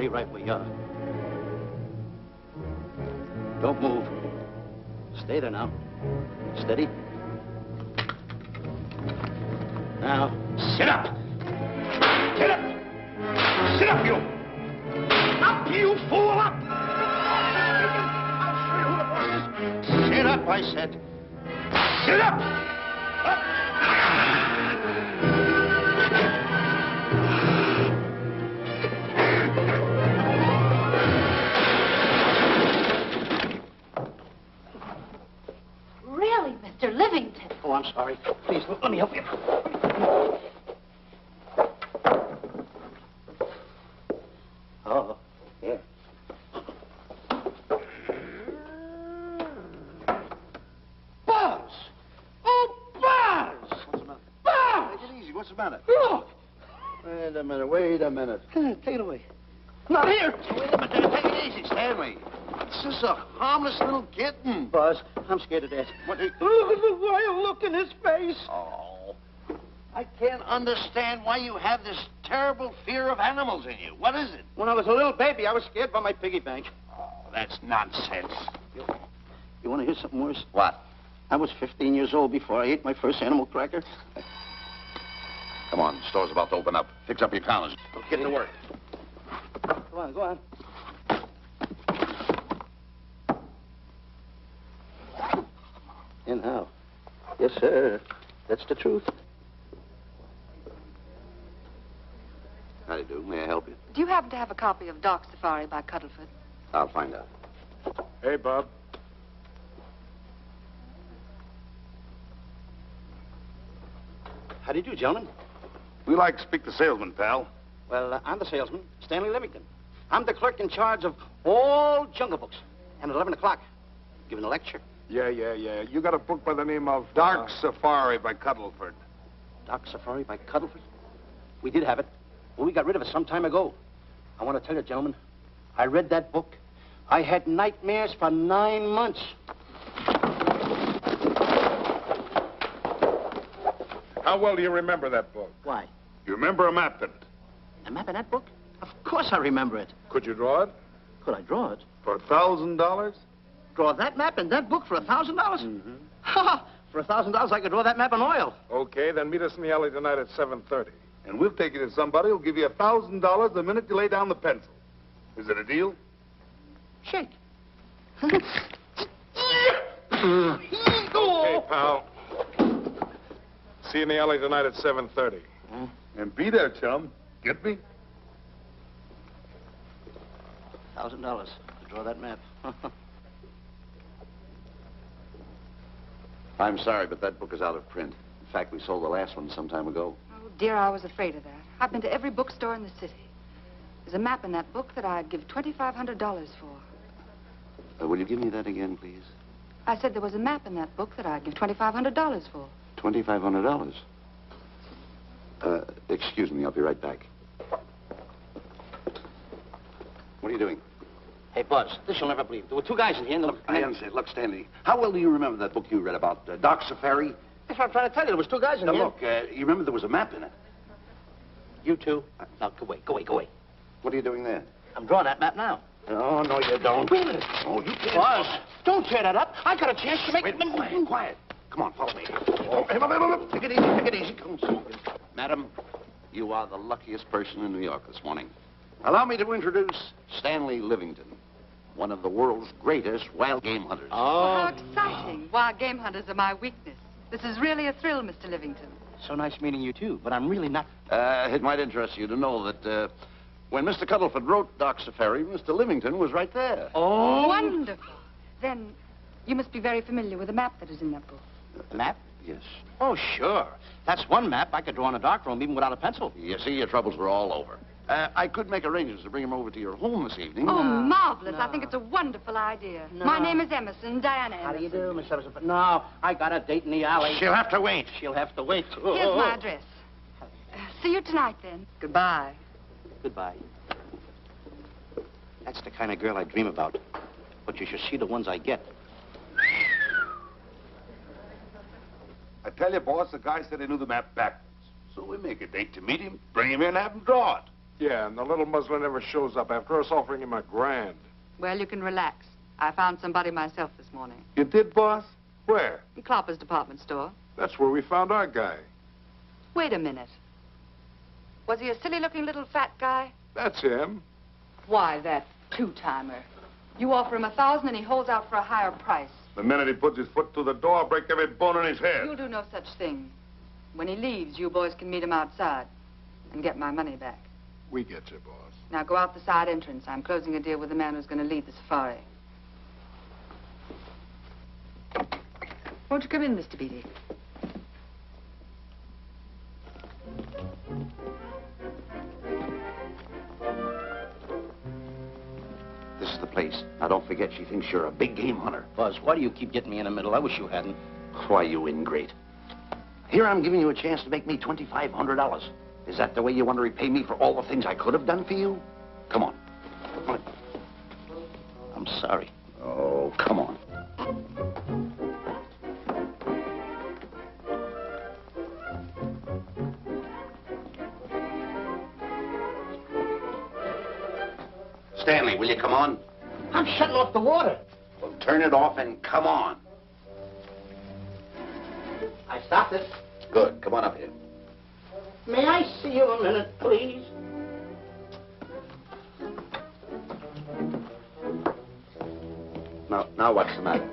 Stay right where you are. Don't move. Stay there now. Steady. Now, sit up! Get up! Sit up, you! Up, you fool! Up! I'll show you who the boss is. Sit up, I said. Sit up! Up! Really, Mr. Livington? Oh, I'm sorry. Please, let me help you. Oh, yeah. Buzz! Oh, Buzz! What's the matter? Buzz! Take it easy. What's the matter? Look! Wait a minute. Take it away. Not here! Wait a minute. Take it easy, Stanley. It's just a harmless little kitten. Buzz, I'm scared to death. What? Look at the wild look in his face. Oh. I can't understand why you have this terrible fear of animals in you. What is it? When I was a little baby, I was scared by my piggy bank. Oh, that's nonsense. You want to hear something worse? What? I was 15 years old before I ate my first animal cracker. Come on, the store's about to open up. Fix up your counters. Get to work. Go on, go on. And how? Yes, sir. That's the truth. How do you do? May I help you? Do you happen to have a copy of Dark Safari by Cuddleford? I'll find out. Hey, Bob. How do you do, gentlemen? We like to speak to salesman, pal. Well, I'm the salesman, Stanley Livington. I'm the clerk in charge of all Jungle Books. And at 11 o'clock, giving a lecture. Yeah. You got a book by the name of Dark Safari by Cuddleford. Dark Safari by Cuddleford? We did have it. Well, we got rid of it some time ago. I want to tell you, gentlemen, I read that book. I had nightmares for 9 months. How well do you remember that book? Why? You remember a map in it? A map in that book? Of course I remember it. Could you draw it? Could I draw it? For $1,000? Draw that map in that book for $1,000? Mm-hmm. Ha! For $1,000, I could draw that map in oil. Okay, then meet us in the alley tonight at 7:30. And we'll take you to somebody who'll give you $1,000 the minute you lay down the pencil. Is it a deal? Shake. Okay, pal. See you in the alley tonight at 7:30. And be there, chum. Get me? $1,000 to draw that map. I'm sorry, but that book is out of print. In fact, we sold the last one some time ago. Oh, dear, I was afraid of that. I've been to every bookstore in the city. There's a map in that book that I'd give $2,500 for. Will you give me that again, please? I said there was a map in that book that I'd give $2,500 for. $2,500. Excuse me, I'll be right back. What are you doing? Hey, Buzz, this you'll never believe. There were two guys in here and I understand. Look, Stanley, how well do you remember that book you read about Dark Safari? That's what I'm trying to tell you. There was two guys in Now, here. look, you remember there was a map in it. You two. Now, go away. What are you doing there? I'm drawing that map now. Oh, no, you don't. Wait a minute. Oh, you can't. Buzz, don't tear that up. I got a chance to make... Wait, quiet. Come on, follow me. Oh, hey, take it easy. Come on. Madam, you are the luckiest person in New York this morning. Allow me to introduce Stanley Livington, one of the world's greatest wild game hunters. How exciting. Wild game hunters are my weakness. This is really a thrill, Mr. Livington. So nice meeting you, too, but I'm really not... It might interest you to know that when Mr. Cuddleford wrote Dark Safari, Mr. Livington was right there. Oh! Wonderful. Then you must be very familiar with the map that is in that book. Map? Yes. Oh, sure. That's one map I could draw in a darkroom even without a pencil. You see, your troubles were all over. I could make arrangements to bring him over to your home this evening. Oh, marvelous. No. I think it's a wonderful idea. No. My name is Emerson, Diana Emerson. How do you do, Miss Emerson? But no, I got a date in the alley. She'll have to wait. She'll have to wait. Here's my address. See you tonight, then. Goodbye. Goodbye. That's the kind of girl I dream about. But you should see the ones I get. I tell you, boss, the guy said he knew the map backwards. So we make a date to meet him, bring him in, have him draw it. Yeah, and the little muzzler never shows up after us offering him $1,000. Well, you can relax. I found somebody myself this morning. You did, boss? Where? In Clopper's department store. That's where we found our guy. Wait a minute. Was he a silly-looking little fat guy? That's him. Why, that two-timer. You offer him $1,000 and he holds out for a higher price. The minute he puts his foot through the door, I'll break every bone in his head. You'll do no such thing. When he leaves, you boys can meet him outside and get my money back. We get you, boss. Now go out the side entrance. I'm closing a deal with the man who's going to lead the safari. Won't you come in, Mr. Beatty? This is the place. Now, don't forget, she thinks you're a big game hunter. Buzz, why do you keep getting me in the middle? I wish you hadn't. Why, you ingrate. Here I'm giving you a chance to make me $2,500. Is that the way you want to repay me for all the things I could have done for you? Come on. Come on. I'm sorry. Oh, come on. Stanley, will you come on? I'm shutting off the water. Well, turn it off and come on. I stopped it. Good. Come on up here. May I see you a minute, please? Now what's the matter?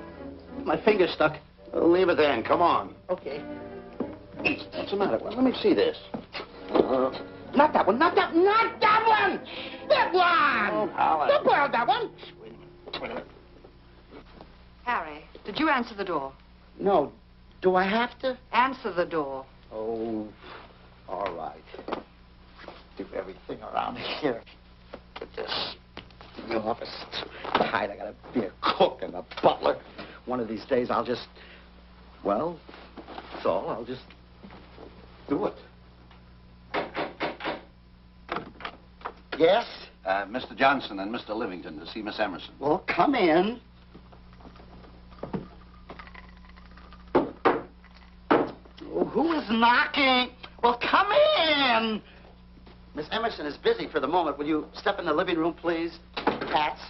My finger's stuck. Well, leave it there and come on. Okay. What's the matter? Well, let me see this. Not that one, not that one! That one! Oh, Howard. Don't borrow that one! Wait a minute. Harry, did you answer the door? No. Do I have to? Answer the door. Oh, all right. Do everything around here. But this, the office is too tight. I gotta be a cook and a butler. One of these days I'll just, well, that's all. I'll just do it. Yes? Mr. Johnson and Mr. Livington to see Miss Emerson. Well, come in. Oh, who is knocking? Well, come in. Miss Emerson is busy for the moment. Will you step in the living room, please? Hats.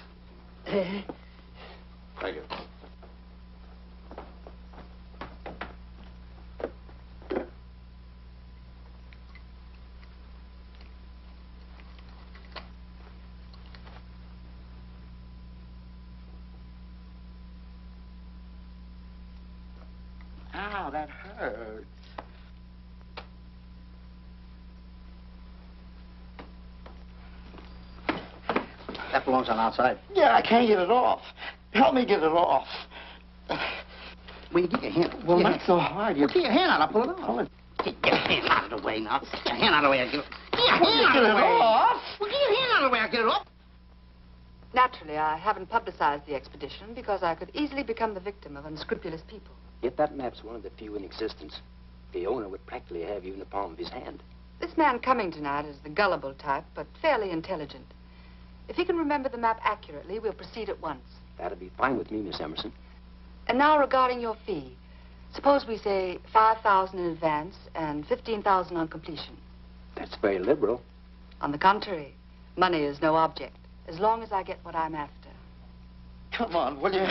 Thank you. Ow, that hurts. That belongs on outside. Yeah, I can't get it off. Help me get it off. Will you get your hand? Well, not so hard. Get your hand out. I'll pull it off. Get your hand out of the way now. Get your hand out of the way. I'll get it. Get your hand out of the way. Off. Well, get your hand out of the way. I'll get it off. Naturally, I haven't publicized the expedition because I could easily become the victim of unscrupulous people. Yet that map's one of the few in existence. The owner would practically have you in the palm of his hand. This man coming tonight is the gullible type, but fairly intelligent. If he can remember the map accurately, we'll proceed at once. That'd be fine with me, Miss Emerson. And now regarding your fee. Suppose we say $5,000 in advance and $15,000 on completion. That's very liberal. On the contrary, money is no object, as long as I get what I'm after. Come on, will you?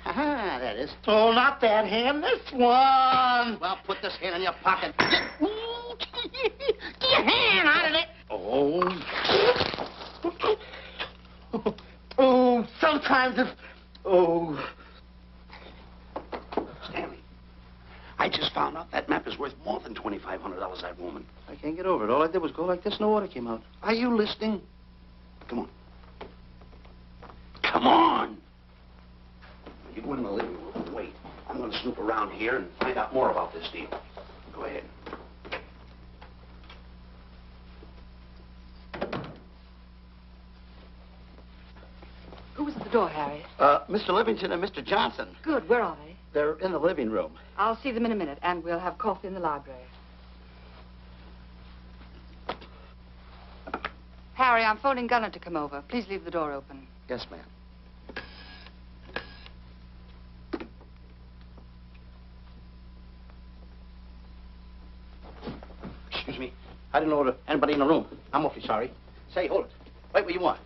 Ah, that is. Oh, not that hand, this one. Well, put this hand in your pocket. Get your hand out of it. Oh. Oh, sometimes if... Oh. Stanley, I just found out that map is worth more than $2,500, that woman. I can't get over it. All I did was go like this and the water came out. Are you listening? Come on. Come on. You go in the living room and wait. I'm going to snoop around here and find out more about this deal. Go ahead. Who was at the door, Harry? Mr. Livington and Mr. Johnson. Good. Where are they? They're in the living room. I'll see them in a minute, and we'll have coffee in the library. Harry, I'm phoning Gunner to come over. Please leave the door open. Yes, ma'am. Excuse me. I didn't know anybody in the room. I'm awfully sorry. Say, hold it. Wait where you are.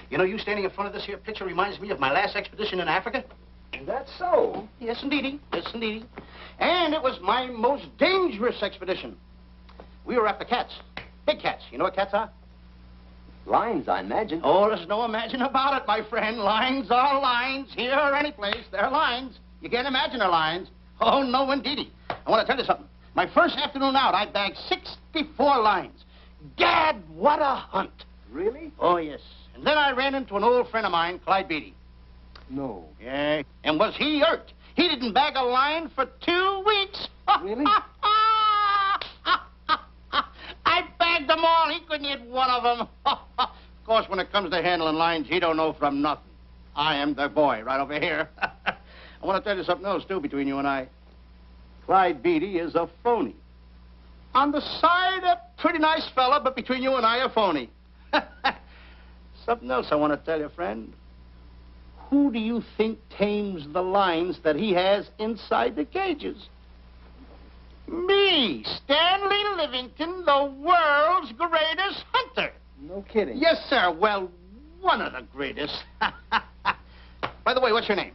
You know, you standing in front of this here picture reminds me of my last expedition in Africa. Is that so? Yes, indeedy. Yes, indeedy. And it was my most dangerous expedition. We were after cats. Big cats. You know what cats are? Lions, I imagine. Oh, there's no imagine about it, my friend. Lions are lions. Here or any place, they're lions. You can't imagine they're lions. Oh, no, indeedy. I want to tell you something. My first afternoon out, I bagged 64 lions. Gad, what a hunt. Really? Oh, yes. And then I ran into an old friend of mine, Clyde Beatty. No. Yeah. And was he hurt? He didn't bag a lion for 2 weeks. Really? I bagged them all. He couldn't hit one of them. Of course, when it comes to handling lions, he don't know from nothing. I am the boy right over here. I want to tell you something else, too, between you and I. Clyde Beatty is a phony. On the side, a pretty nice fella, but between you and I, a phony. Something else I want to tell you, friend. Who do you think tames the lions that he has inside the cages? Me, Stanley Livington, the world's greatest hunter. No kidding. Yes, sir. Well, one of the greatest. By the way, what's your name?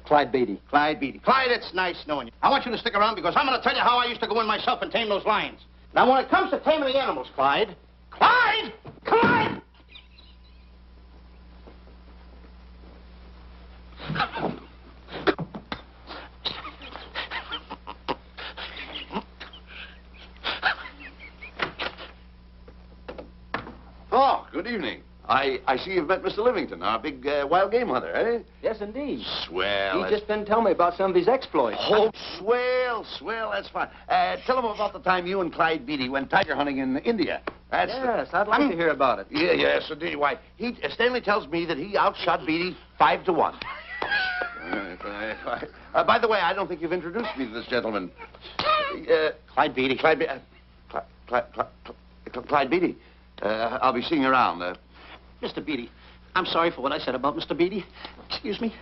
Clyde Beatty. Clyde Beatty. Clyde, it's nice knowing you. I want you to stick around because I'm going to tell you how I used to go in myself and tame those lions. Now, when it comes to taming the animals, Clyde... Clyde! Clyde! Oh, good evening. I see you've met Mr. Livington, our big wild game hunter, eh? Yes, indeed. Swell. He just been telling me about some of his exploits. Oh, swell, that's fine. Tell him about the time you and Clyde Beatty went tiger hunting in India. That's Yes, I'd like to hear about it. Yeah, yes, indeed. Why, Stanley tells me that he outshot Beatty 5-1. By the way, I don't think you've introduced me to this gentleman. Clyde Beatty. Clyde Beatty. I'll be seeing you around. Mr. Beatty, I'm sorry for what I said about Mr. Beatty. Excuse me.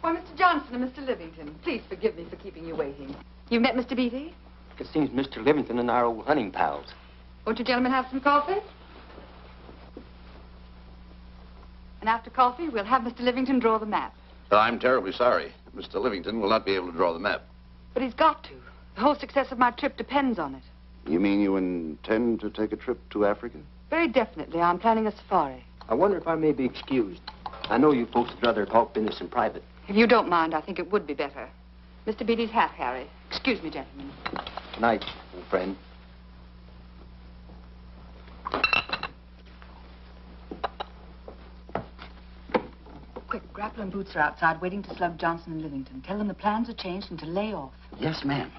Why, Mr. Johnson and Mr. Livington, please forgive me for keeping you waiting. You met Mr. Beatty? It seems Mr. Livington and I are old hunting pals. Won't you gentlemen have some coffee? And after coffee, we'll have Mr. Livington draw the map. I'm terribly sorry. Mr. Livington will not be able to draw the map. But he's got to. The whole success of my trip depends on it. You mean you intend to take a trip to Africa? Very definitely. I'm planning a safari. I wonder if I may be excused. I know you folks would rather talk business in private. If you don't mind, I think it would be better. Mr. Beatty's hat, Harry. Excuse me, gentlemen. Night, old friend. Quick, Grapple and Boots are outside waiting to slug Johnson and Livington. Tell them the plans are changed and to lay off. Yes, ma'am.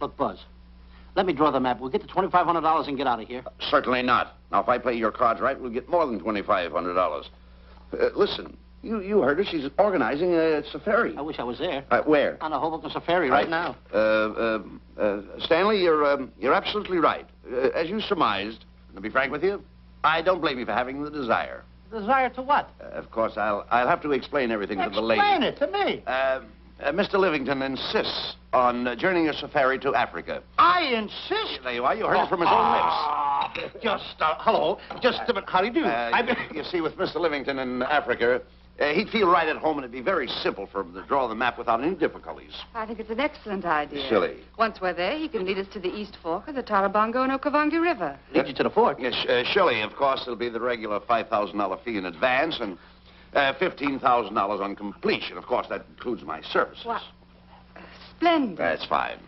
Look, Buzz, let me draw the map. We'll get the $2,500 and get out of here. Certainly not. Now, if I play your cards right, we'll get more than $2,500. Listen, you heard her. She's organizing a safari. I wish I was there. Where? On a Hoboken safari right now. Stanley, you're absolutely right. As you surmised, to be frank with you, I don't blame you for having the desire. Desire to what? Of course, I'll have to explain everything to the lady. Explain it to me. Mr. Livington insists on journeying a safari to Africa. I insist. There you are. You heard it from his own lips. Hello. Just a minute. How do you do? You see, with Mr. Livington in Africa, he'd feel right at home, and it'd be very simple for him to draw the map without any difficulties. I think it's an excellent idea. Silly. Once we're there, he can lead us to the East Fork of the Tarabongo and Okavango River. Lead you to the fort. Yes, surely, of course, there'll be the regular $5,000 fee in advance and $15,000 on completion. Of course, that includes my services. What? Splendid. That's fine.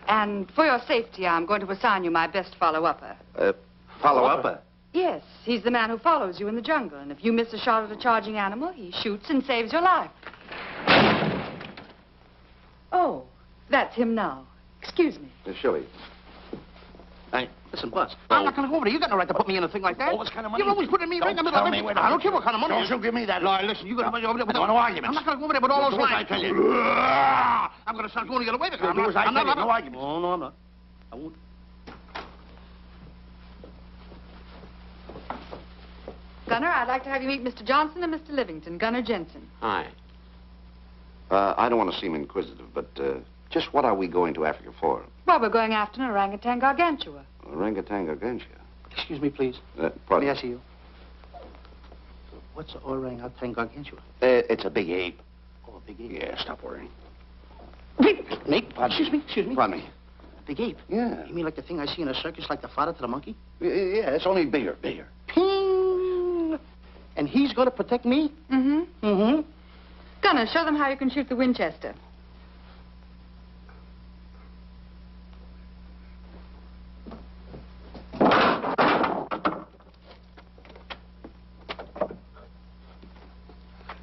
And for your safety, I'm going to assign you my best follow-upper. Follow-up? Yes, he's the man who follows you in the jungle. And if you miss a shot at a charging animal, he shoots and saves your life. Oh, that's him now. Excuse me. Surely. Listen, Buzz, I'm not going to go over there. You got no right to put me in a thing like that. Oh, what kind of money? You're always putting me right in the middle of it. I don't care what kind of money. Don't you give me that. No, listen, you're going to be over there with no arguments. I'm not going to go over there with all those lines. I tell you. I'm going to start going to get away with it. Do as I tell you. No arguments. No, I'm not. I won't. Gunner, I'd like to have you meet Mr. Johnson and Mr. Livington, Gunner Jensen. Hi. I don't want to seem inquisitive, but Just what are we going to Africa for? Well, we're going after an orangutan gargantua. Orangutan gargantua. Excuse me, please. Pardon? May I see you? What's orangutan gargantua? It's a big ape. Oh, a big ape. Yeah, stop worrying. Me? Excuse me. Pardon me. A big ape? Yeah. You mean like the thing I see in a circus, like the fodder to the monkey? Yeah, it's only bigger. Ping! And he's going to protect me? Mm-hmm. Mm-hmm. Gunner, show them how you can shoot the Winchester.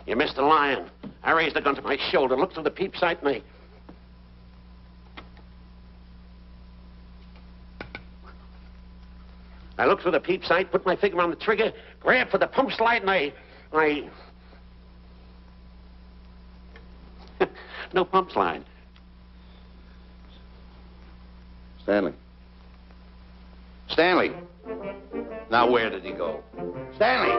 You missed the lion. I raised the gun to my shoulder, looked through the peep sight, and I looked through the peep sight, put my finger on the trigger, grabbed for the pump slide, and I... No pump slide. Stanley. Stanley. Now, where did he go? Stanley!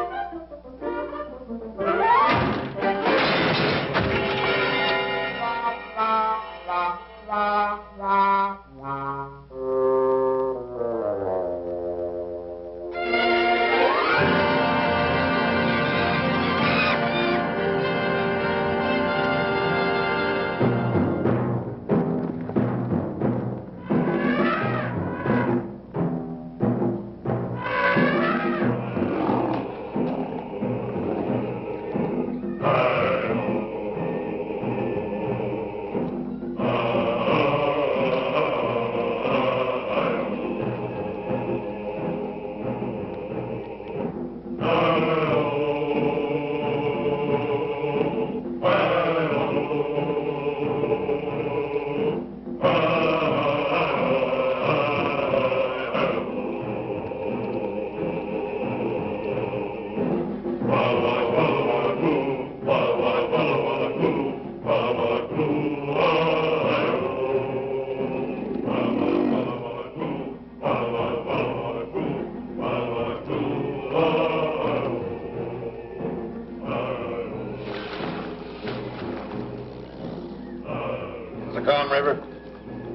Calm River.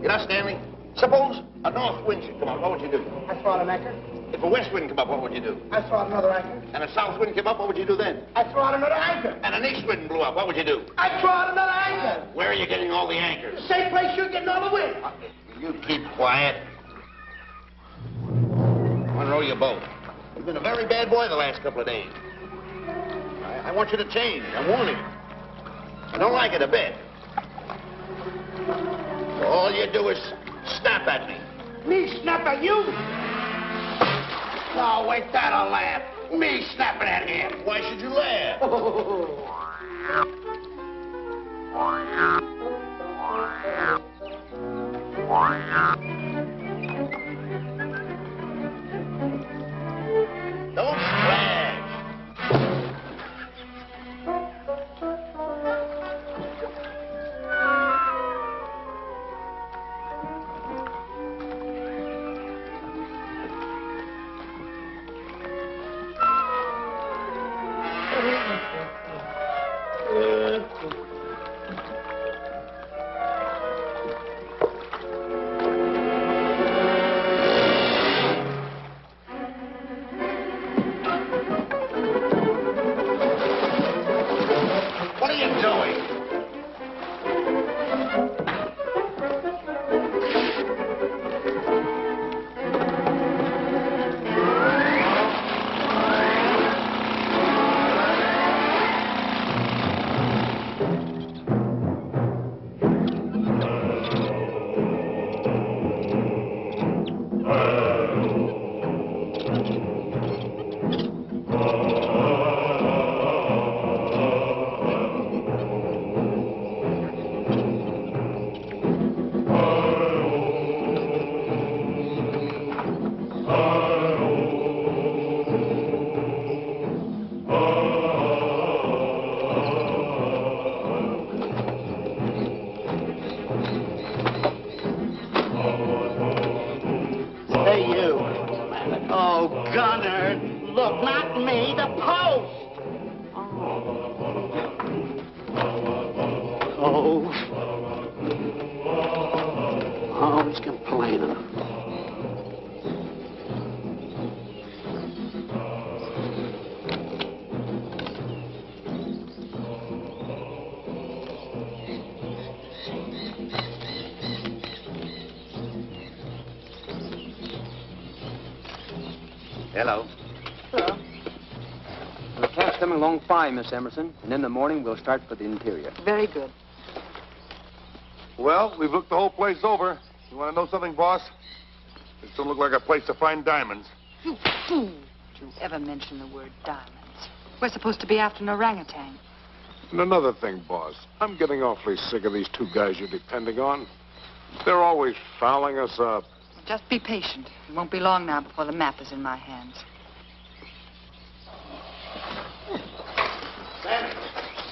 You know, Stanley, suppose a north wind should come up, what would you do? I throw out an anchor. If a west wind come up, what would you do? I throw out another anchor. And a south wind came up, what would you do then? I throw out another anchor. And an east wind blew up, what would you do? I throw out another anchor. Where are you getting all the anchors? Same place you're getting all the wind. You keep quiet. I want to row you boat. You've been a very bad boy the last couple of days. I want you to change. I'm warning you. I don't like it a bit. So all you do is snap at me. Me snap at you? No, wait, that'll laugh. Me snapping at him. Why should you laugh? Don't splash. What are you doing? Hey, you. Oh, Gunner. Look, not me, the post. Oh. Hello. Hello. The camp's coming along fine, Miss Emerson. And in the morning, we'll start for the interior. Very good. Well, we've looked the whole place over. You want to know something, boss? This don't look like a place to find diamonds. You fool. Don't you ever mention the word diamonds. We're supposed to be after an orangutan. And another thing, boss. I'm getting awfully sick of these two guys you're depending on. They're always fouling us up. Just be patient. It won't be long now before the map is in my hands.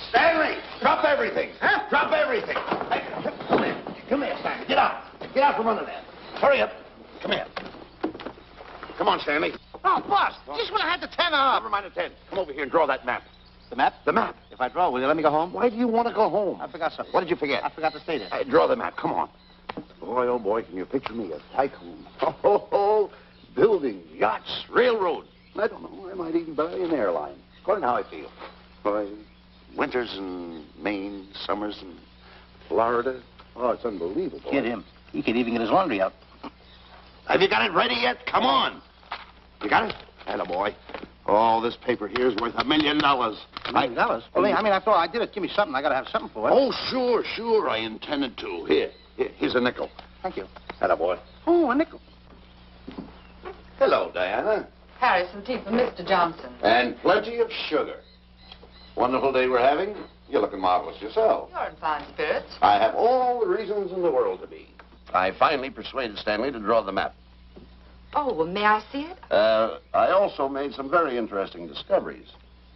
Stanley! Drop everything! Huh? Drop everything! Hey, come here. Come here, Stanley. Get out. Get out from under there. Hurry up. Come here. Come on, Stanley. Oh, boss, just when I had the 10 off. Never mind the 10. Come over here and draw that map. The map? The map. If I draw, will you let me go home? Why do you want to go home? I forgot something. What did you forget? I forgot to stay there. Draw the map. Come on. Boy, oh, boy, can you picture me? A tycoon. Oh, building yachts, railroads. I don't know. I might even buy an airline. According to how I feel. Boy, winters in Maine, summers in Florida. Oh, it's unbelievable. Kid him. He could even get his laundry out. Have you got it ready yet? Come on. You got it? Attaboy. Oh, this paper here is worth $1 million. $1 million? Well, I mean, after all, I did it. Give me something. I got to have something for it. Oh, sure. I intended to. Here's a nickel. Thank you. Attaboy. Oh, a nickel. Hello, Diana. Harry, some tea for Mr. Johnson. And plenty of sugar. Wonderful day we're having. You're looking marvelous yourself. You're in fine spirits. I have all the reasons in the world to be. I finally persuaded Stanley to draw the map. Oh, well, may I see it? I also made some very interesting discoveries.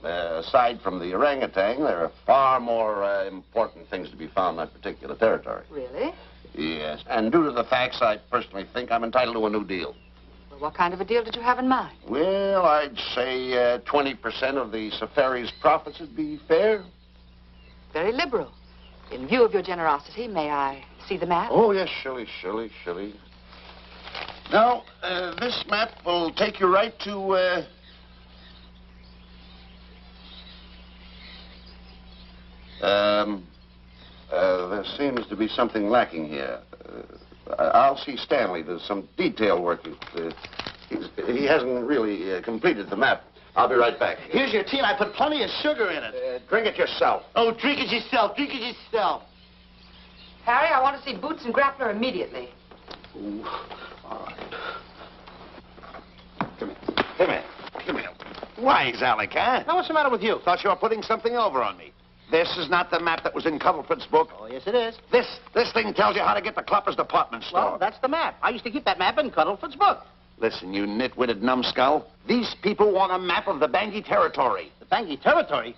Aside from the orangutan, there are far more important things to be found in that particular territory. Really? Yes. And due to the facts, I personally think I'm entitled to a new deal. Well, what kind of a deal did you have in mind? Well, I'd say 20% of the safari's profits would be fair. Very liberal. In view of your generosity, may I see the map? Oh, yes, Shirley. Now, this map will take you right to, there seems to be something lacking here. I'll see Stanley. There's some detail work. He hasn't really completed the map. I'll be right back. Here's your tea, and I put plenty of sugar in it. Drink it yourself. Oh, drink it yourself. Drink it yourself. Harry, I want to see Boots and Grappler immediately. Ooh. All right. Come here. Why, Alec, huh? Now, what's the matter with you? Thought you were putting something over on me. This is not the map that was in Cuddlefoot's book. Oh, yes, it is. This thing tells you how to get to Clopper's department store. Well, that's the map. I used to keep that map in Cuddlefoot's book. Listen, you nitwitted numbskull. These people want a map of the Bangui territory. The Bangui territory?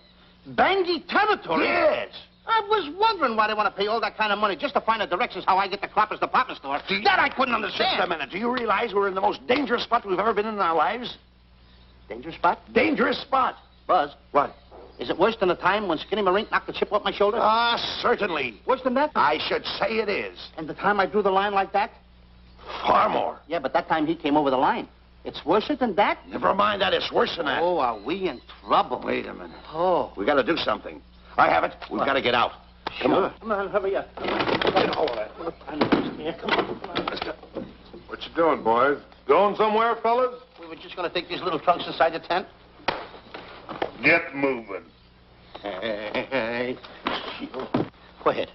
Bangui territory? Yes. I was wondering why they want to pay all that kind of money just to find the directions how I get to Clopper's department store. That I couldn't understand. Just a minute. Do you realize we're in the most dangerous spot we've ever been in our lives? Dangerous spot? Dangerous spot. Buzz. What? Is it worse than the time when Skinny Marink knocked the chip off my shoulder? Certainly. Worse than that? I should say it is. And the time I drew the line like that? Far more. Yeah, but that time he came over the line. It's worse than that? Never mind that. It's worse than that. Oh, are we in trouble? Wait a minute. Oh. We got to do something. I have it. We've got to get out. Come on. Come on, hurry up. Get hold of that. Come on, let's go. What you doing, boys? Going somewhere, fellas? We were just going to take these little trunks inside the tent. Get moving. Hey. Go ahead.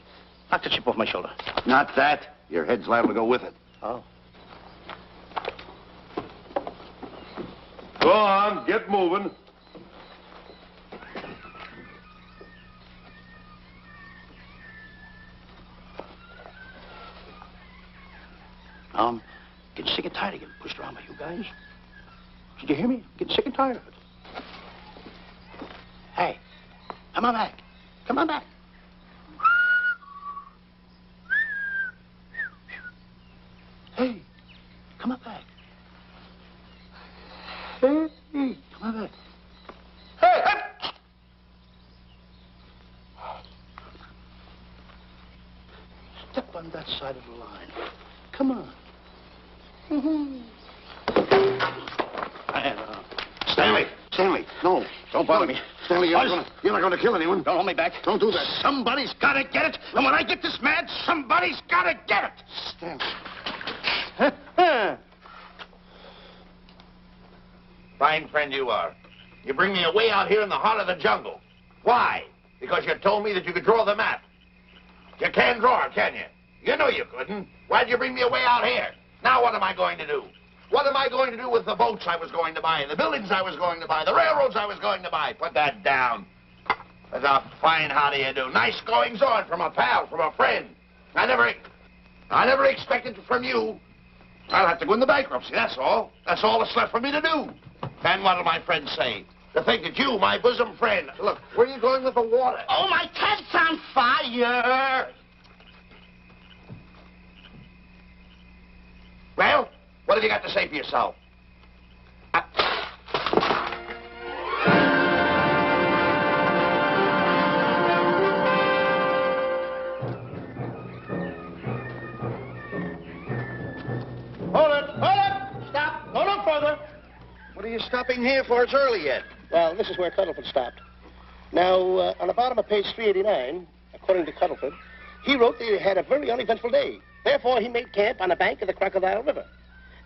Knock the chip off my shoulder. Not that. Your head's liable to go with it. Oh. Go on, get moving. Getting sick and tired of getting pushed around by you guys. Did you hear me? Getting sick and tired of it. Hey, come on back. Come on back. Hey, come on back. Hey, come on back. Hey, hey! Step on that side of the line. Come on. Stanley, no. Don't bother me. Stanley, you're not going to kill anyone. Don't hold me back. Don't do that. Somebody's got to get it. And when I get this mad, somebody's got to get it. Stanley. Fine friend you are. You bring me away out here in the heart of the jungle. Why? Because you told me that you could draw the map. You can't draw it, can you? You know you couldn't. Why'd you bring me away out here? Now what am I going to do? What am I going to do with the boats I was going to buy, the buildings I was going to buy, the railroads I was going to buy? Put that down. That's a fine how do you do. Nice goings on from a pal, from a friend. I never expected it from you. I'll have to go into bankruptcy, that's all. That's all that's left for me to do. And what'll my friends say? To think that you, my bosom friend... Look, where are you going with the water? Oh, my cat's on fire! Well, what have you got to say for yourself? Hold it! Stop! Go no further. What are you stopping here for? It's early yet. Well, this is where Cuddleford stopped. Now, on the bottom of page 389, according to Cuddleford, he wrote that he had a very uneventful day. Therefore, he made camp on the bank of the Crocodile River.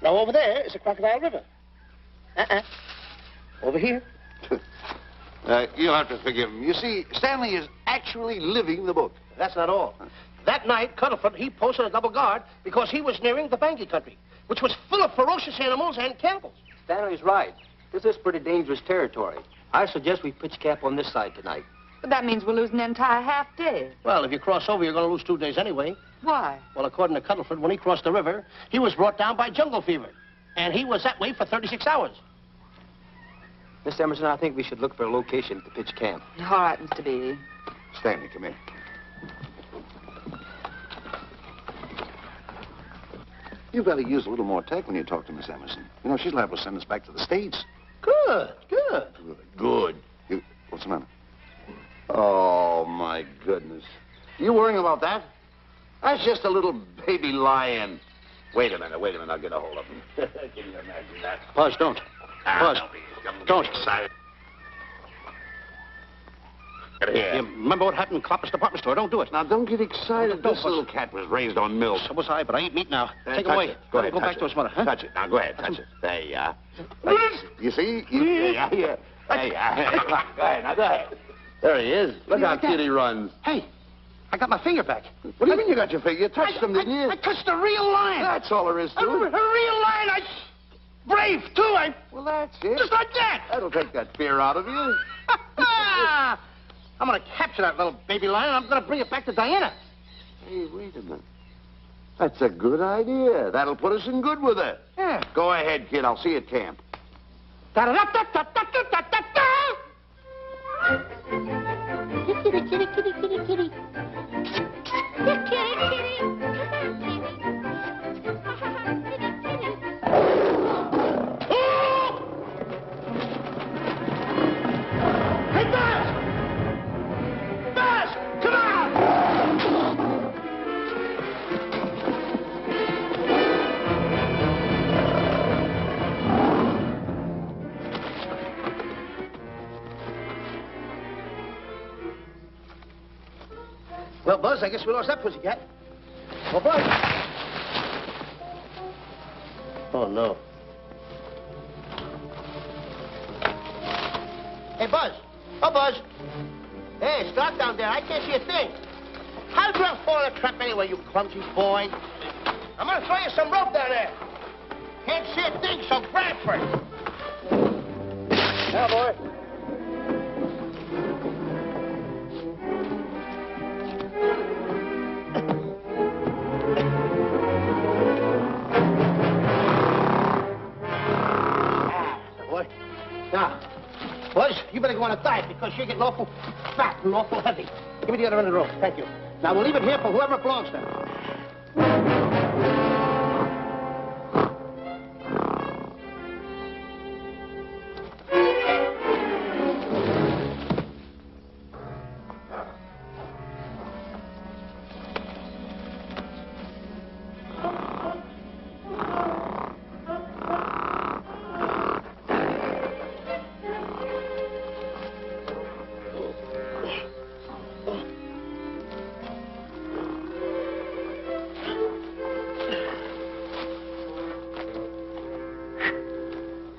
Now, over there is the Crocodile River. Over here. You'll have to forgive him. You see, Stanley is actually living the book. That's not all. That night, Cuddleford, he posted a double guard because he was nearing the Banky country, which was full of ferocious animals and cannibals. Stanley's right. This is pretty dangerous territory. I suggest we pitch camp on this side tonight. But that means we're losing an entire half day. Well, if you cross over, you're going to lose 2 days anyway. Why? Well, according to Cuddleford, when he crossed the river, he was brought down by jungle fever. And he was that way for 36 hours. Miss Emerson, I think we should look for a location to pitch camp. All right, Mr. Beatty. Stanley, come here. You better use a little more tact when you talk to Miss Emerson. You know, she's liable to send us back to the States. Good. Good. What's the matter? Oh, my goodness. You worrying about that? That's just a little baby lion. Wait a minute. I'll get a hold of him. Can you imagine that? Buzz, don't. Buzz, don't. Excited. Get here. You remember what happened in Clopper's department store? Don't do it. Now, don't get excited. Don't, This little cat was raised on milk. So was I, but I ain't meat now. Take him Touch away. it. Go ahead, Go touch back it. to his mother, huh? Touch it. Now, go ahead, touch it. There you are. You see? Yeah. There you are. Go ahead, now, go ahead. There he is. Look how cute he runs. Hey, I got my finger back. What do you mean you got your finger? You touched him, didn't you? I touched a real lion. That's all there is to A it. real lion. Brave, too. Well, that's it. Just like that. That'll take that fear out of you. I'm going to capture that little baby lion, and I'm going to bring it back to Diana. Hey, wait a minute. That's a good idea. That'll put us in good with her. Yeah. Go ahead, kid. I'll see you at camp. Kitty, kitty, kitty, kitty, kitty. Kitty, kitty. Hey, Buzz! Buzz, come on! Well, Buzz, I guess we lost that pussycat. Well, Buzz. Oh, no. Hey, Buzz. Oh, Buzz. Hey, it's dark down there. I can't see a thing. How did you fall in a trap anyway, you clumsy boy? I'm going to throw you some rope down there. Can't see a thing, so grab for it. Now, boy. Now, Buzz, you better go on a diet because you're getting awful fat and awful heavy. Give me the other end of the rope. Thank you. Now, we'll leave it here for whoever it belongs to.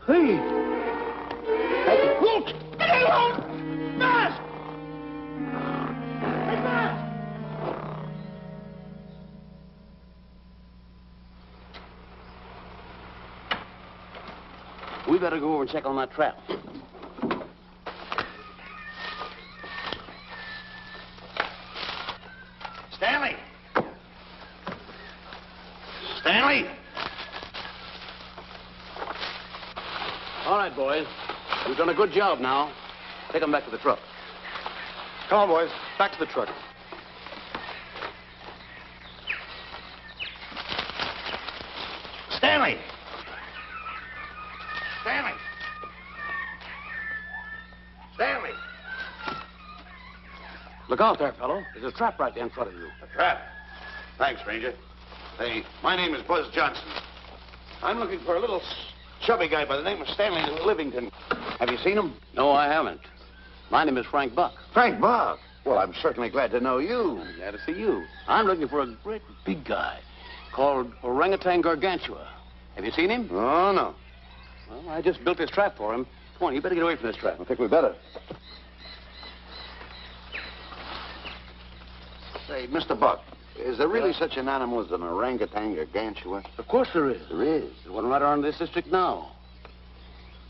Hey, we better go over and check on that trap. Stanley! Stanley! All right, boys. We've done a good job now. Take them back to the truck. Come on, boys. Back to the truck. Stanley! Stanley! Stanley! Look out there, fellow. There's a trap right there in front of you. A trap? Thanks, Ranger. Hey, my name is Buzz Johnson. I'm looking for a little chubby guy by the name of Stanley Livington. Have you seen him? No, I haven't. My name is Frank Buck. Frank Buck. Well, I'm certainly glad to know you. I'm glad to see you. I'm looking for a great big guy called Orangutan Gargantua. Have you seen him? Oh, no. Well, I just built this trap for him. Come on, you better get away from this trap. I think we better. Say, Mr. Buck, is there really such an animal as an orangutan gargantua? Of course there is. There is. There's one right around this district now.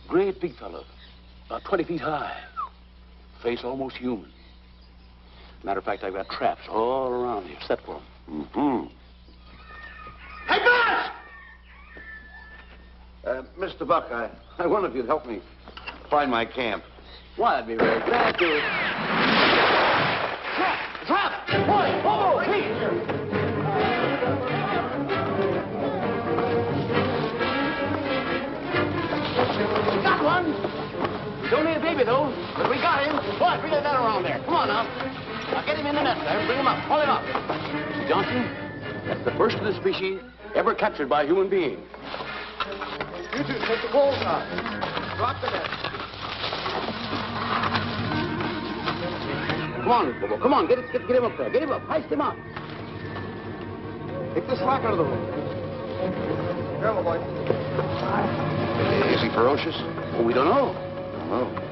Great big fellow, about 20 feet high. Face almost human. Matter of fact, I've got traps all around here set for him. Mm-hmm. Hey, Buzz! Mr. Buck, I wonder if you'd help me find my camp. Why, I'd be very glad to. Trap! Trap! Boy! Oh, please! We got one. We don't need a baby, though, but we got him. Boy, bring that around there. Come on, now. Now, get him in the net there. Bring him up. Hold him up. Johnson, that's the first of the species ever captured by a human being. You two take the balls out. Drop the net. Come on, Bobo. Come on. Get him up there. Get him up. Heist him up. Take the slack out of the hole. Careful, boy. Is he ferocious? Well, we don't know. Oh.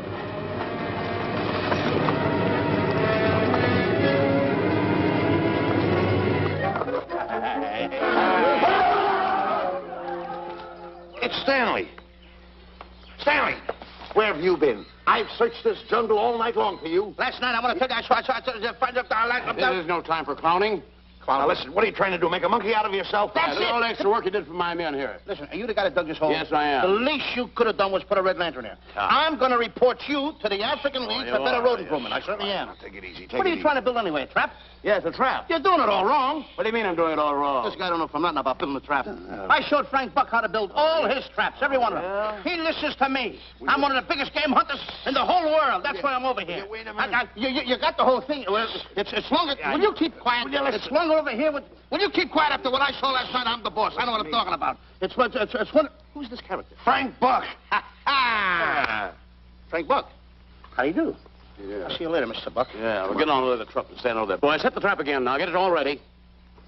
It's Stanley. Stanley, where have you been? I've searched this jungle all night long for you. Last night, I want to tell you, I saw This is no time for clowning. Now, listen, what are you trying to do? Make a monkey out of yourself? That's All the it. extra work you did for my men here. Listen, are you the guy that dug this hole? Yes, I am. The least you could have done was put a red lantern there. I'm going to report you to the African League for better road improvement. I certainly am. Now, take it easy. What are you trying to build anyway, a trap? Yes, a trap. You're doing it all wrong. What do you mean I'm doing it all wrong? This guy don't know from nothing about building a trap. I showed Frank Buck how to build all his traps, every one of them. He listens to me. I'm one of the biggest game hunters in the whole world. That's why I'm over here. Yeah, wait a minute. You got the whole thing. Well, it's longer. Will you keep quiet? It's longer over here. Will you keep quiet after what I saw last night? I'm the boss. I know what I'm talking about. It's one. Who's this character? Frank Buck. Frank Buck. How do you do? Yeah. I'll see you later, Mr. Buck. Yeah, we'll get on with the truck and stand over there. Boys, set the trap again now. Get it all ready.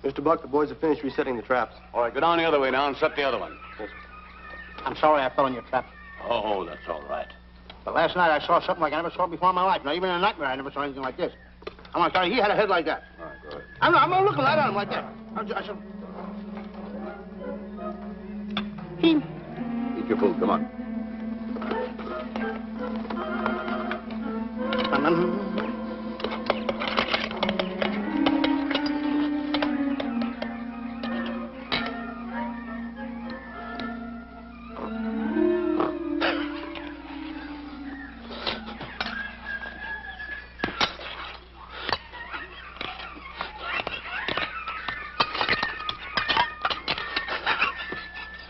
Mr. Buck, the boys have finished resetting the traps. All right, go down the other way now and set the other one. I'm sorry I fell in your trap. Oh, that's all right. But last night I saw something like I never saw before in my life. Now, even in a nightmare, I never saw anything like this. I'm sorry, he had a head like that. All right, go ahead. I'm not looking right at him like that. I said... Eat your food. Come on.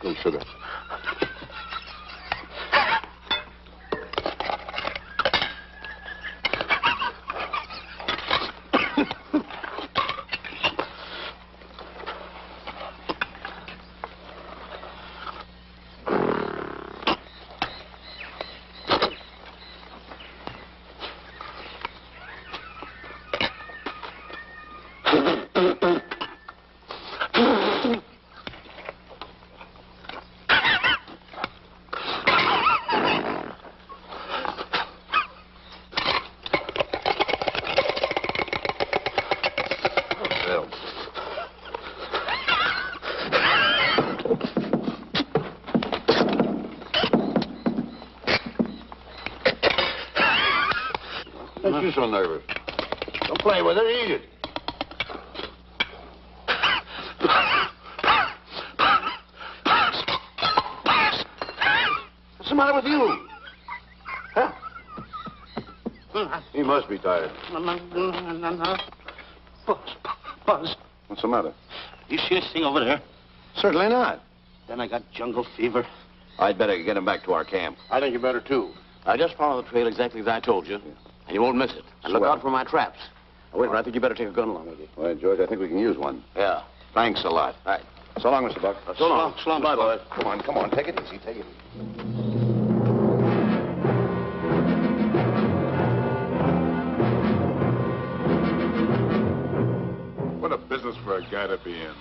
Good sugar. you so nervous? Don't play with it. Eat it. What's the matter with you? Huh? He must be tired. Buzz. What's the matter? You see this thing over there? Certainly not. Then I got jungle fever. I'd better get him back to our camp. I think you better, too. Now, just follow the trail exactly as I told you, and you won't miss it. And look out for my traps. Now, wait, I think you better take a gun along with you. All right, George, I think we can use one. Yeah. Thanks a lot. All right. So long, Mr. Buck. So long. So long, Bye, Mr. Buck. boys. Come on. Take it easy. Take it easy. What a business for a guy to be in.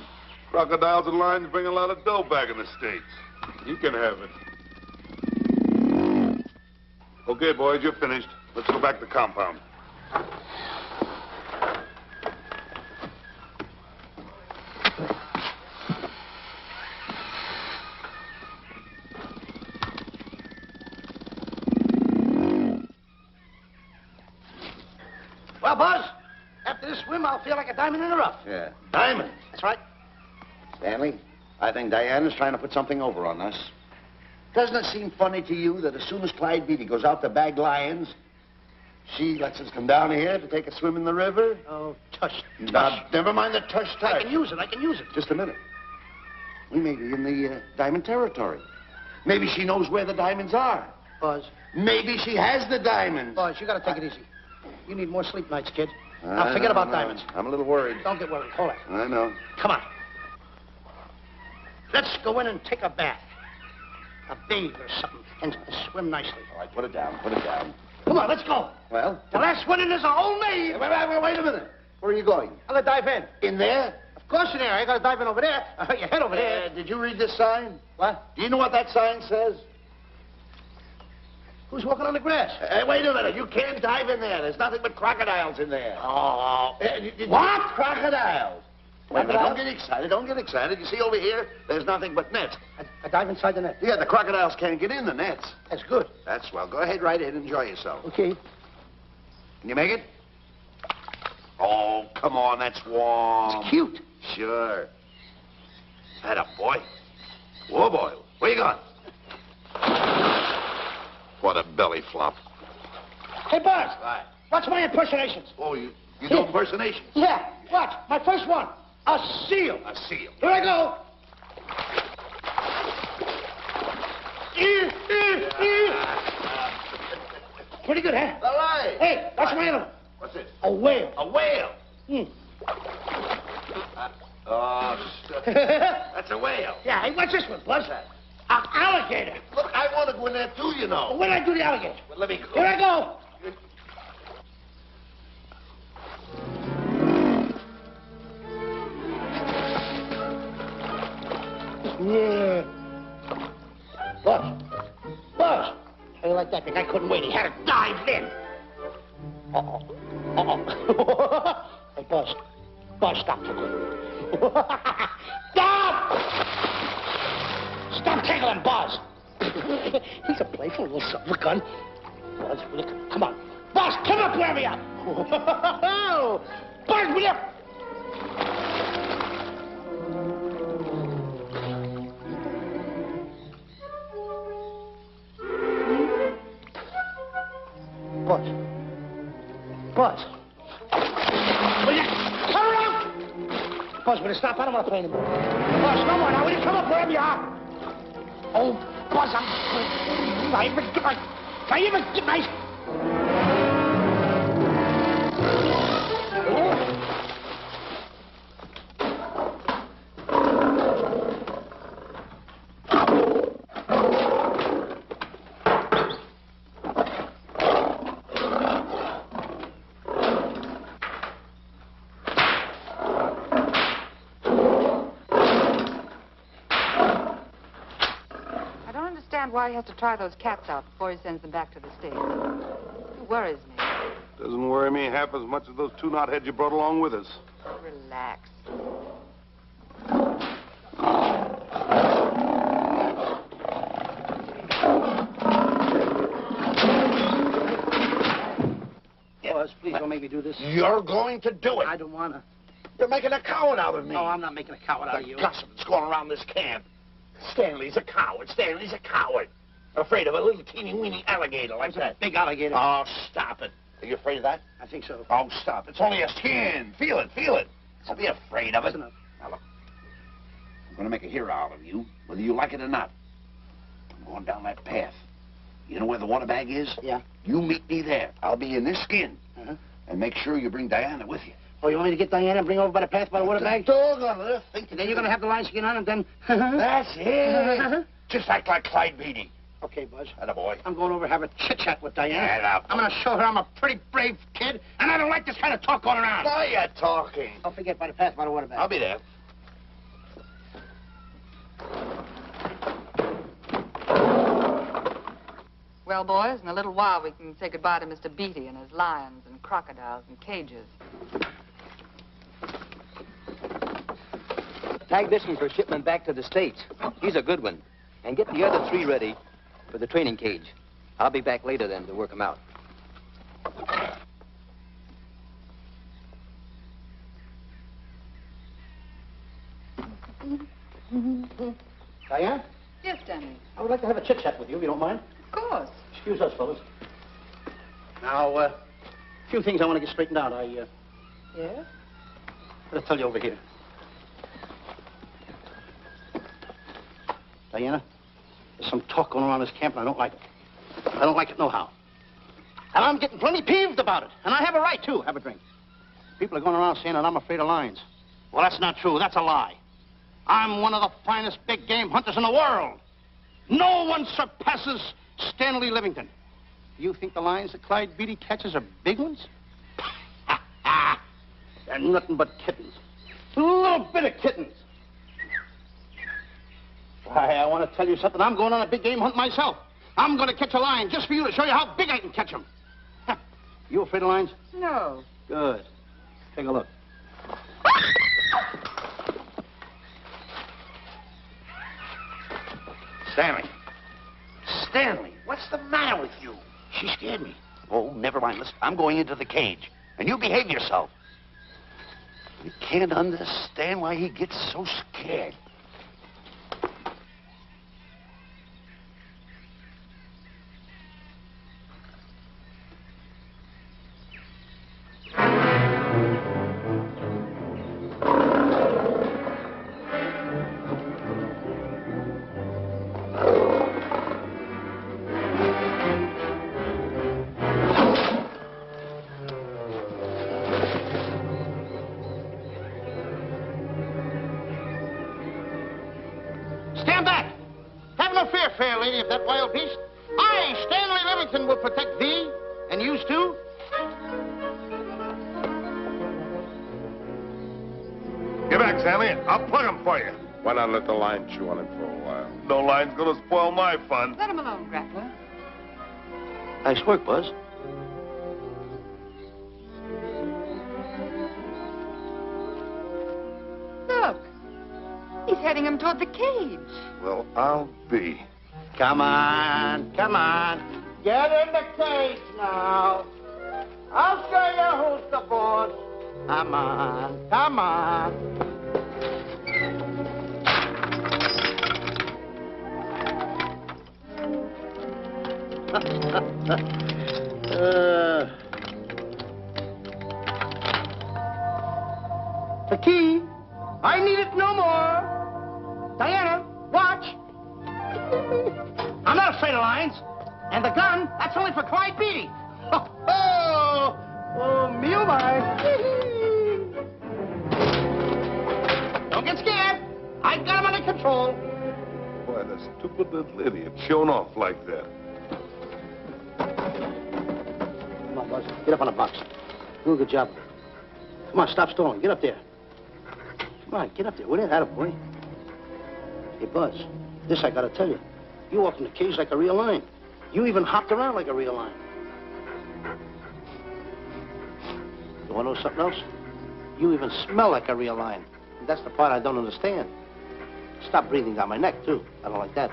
Crocodiles and lions bring a lot of dough back in the States. You can have it. Okay, boys, you're finished. Let's go back to the compound. Well, Buzz, after this swim, I'll feel like a diamond in the rough. Yeah. Diamond? That's right. Stanley, I think Diana's trying to put something over on us. Doesn't it seem funny to you that as soon as Clyde Beatty goes out to bag lions, she lets us come down here to take a swim in the river? Oh, tush. Now, never mind the tush. I can use it. Just a minute. We may be in the diamond territory. Maybe she knows where the diamonds are. Buzz. Maybe she has the diamonds. Buzz, you gotta take it easy. You need more sleep nights, kid. Now, forget about diamonds. I'm a little worried. Don't get worried. Hold it. I know. Come on. Let's go in and take a bath. A bathe or something. And swim nicely. All right, put it down. Come on, let's go. Well? The last one in is a whole maid. Wait a minute. Where are you going? I'm gonna dive in. In there? Of course in there. I gotta dive in over there. Your head over there. Did you read this sign? What? Do you know what that sign says? Who's walking on the grass? Wait a minute. You can't dive in there. There's nothing but crocodiles in there. Oh. What? Crocodiles? Wait a minute. Don't get excited. You see over here, there's nothing but nets. I dive inside the net. Yeah, the crocodiles can't get in the nets. That's good. That's swell. Go ahead, right in. Enjoy yourself. Okay. Can you make it? Oh, come on. That's warm. It's cute. Sure. That a boy. Whoa, boy. Where you going? What a belly flop. Hey, Buzz. Right. Watch my impersonations. Oh, you do impersonations? Yeah. Watch. My first one. A seal. A seal. Here I go. Pretty good, huh? All right. Hey, watch my other one. What's this? A whale. A whale. Oh, that's a whale. Yeah, hey, watch this one, Buzz. An alligator. Look, I want to go in there too, you know. When I do the alligator? Well, let me go. Here I go. Yeah. Buzz. Buzz. How you like that? The guy couldn't wait. He had to dive in. Hey, Buzz. Buzz, stop for good. Stop! Stop tickling Buzz. He's a playful little son of a gun. Buzz, will you come on. Buzz, come up where we are. Buzz, will you? Buzz. Buzz. Will you come around? Buzz, will you stop? I don't want to play anymore. Buzz, no more now. Will you come up wherever you are? Oh, Buzz, I even get my... Why he has to try those cats out before he sends them back to the States. It worries me. Doesn't worry me half as much as those two knotheads you brought along with us. Relax. Buzz, Don't make me do this. You're going to do it. I don't want to. You're making a coward out of me. No, I'm not making a coward out of you. The gossip that's going around this camp. Stanley's a coward. Stanley's a coward. Afraid of a little teeny-weeny alligator like that. Big alligator. Oh, stop it. Are you afraid of that? I think so. Oh, stop. It's only a skin. Feel it, feel it. Don't be afraid of it. Listen up. Now, look. I'm going to make a hero out of you, whether you like it or not. I'm going down that path. You know where the water bag is? Yeah. You meet me there. I'll be in this skin. Uh-huh. And make sure you bring Diana with you. Oh, you want me to get Diana and bring her over by the path by the water bag? Doggone it. Think And then you're going to have the lion skin on and then... That's it. Just act like Clyde Beatty. Okay, Buzz. Attaboy. I'm going over to have a chit-chat with Diana. Get up. I'm going to show her I'm a pretty brave kid, and I don't like this kind of talk going around. Now you're talking. Don't forget by the path by the water bag. I'll be there. Well, boys, in a little while we can say goodbye to Mr. Beatty and his lions and crocodiles and cages. Tag this one for shipment back to the States. He's a good one. And get the other 3 ready for the training cage. I'll be back later then to work them out. Diana, Yes, Stanley. I would like to have a chit-chat with you, if you don't mind. Of course. Excuse us, fellas. Now, a few things I want to get straightened out. Yes? I'll tell you over here. Diana, there's some talk going around this camp, and I don't like it. I don't like it nohow. And I'm getting plenty peeved about it. And I have a right, too. Have a drink. People are going around saying that I'm afraid of lions. Well, that's not true. That's a lie. I'm one of the finest big game hunters in the world. No one surpasses Stanley Livington. You think the lions that Clyde Beatty catches are big ones? They're nothing but kittens. A little bit of kittens. Why, I want to tell you something. I'm going on a big game hunt myself. I'm going to catch a lion just for you to show you how big I can catch him. You afraid of lions? No. Good. Take a look. Stanley. Stanley, what's the matter with you? She scared me. Oh, never mind. Listen, I'm going into the cage. And you behave yourself. I can't understand why he gets so scared. Stand back! Have no fear, fair lady of that wild beast. I, Stanley Livington, will protect thee, and yous too. Get back, Stanley. I'll plug him for you. Why not let the lion chew on him for a while? No lion's gonna spoil my fun. Let him alone, Grappler. Nice work, Buzz. Look. He's heading him toward the cage. Well, I'll be. Come on, come on. Get in the cage now. I'll show you who's the boss. Come on, come on. The key. I need it no more. Diana, watch. I'm not afraid of lions. And the gun, that's only for Clyde Beatty. Oh, me oh my. Don't get scared. I got him under control. Boy, that stupid little idiot showing off like that. Come on, Buzz. Get up on the box. Do a good job. Come on, stop stalling. Get up there. Come on, get up there. What is that, boy? Hey, Buzz, this I gotta tell you. You walked in the cage like a real lion. You even hopped around like a real lion. You wanna know something else? You even smell like a real lion. And that's the part I don't understand. Stop breathing down my neck, too. I don't like that.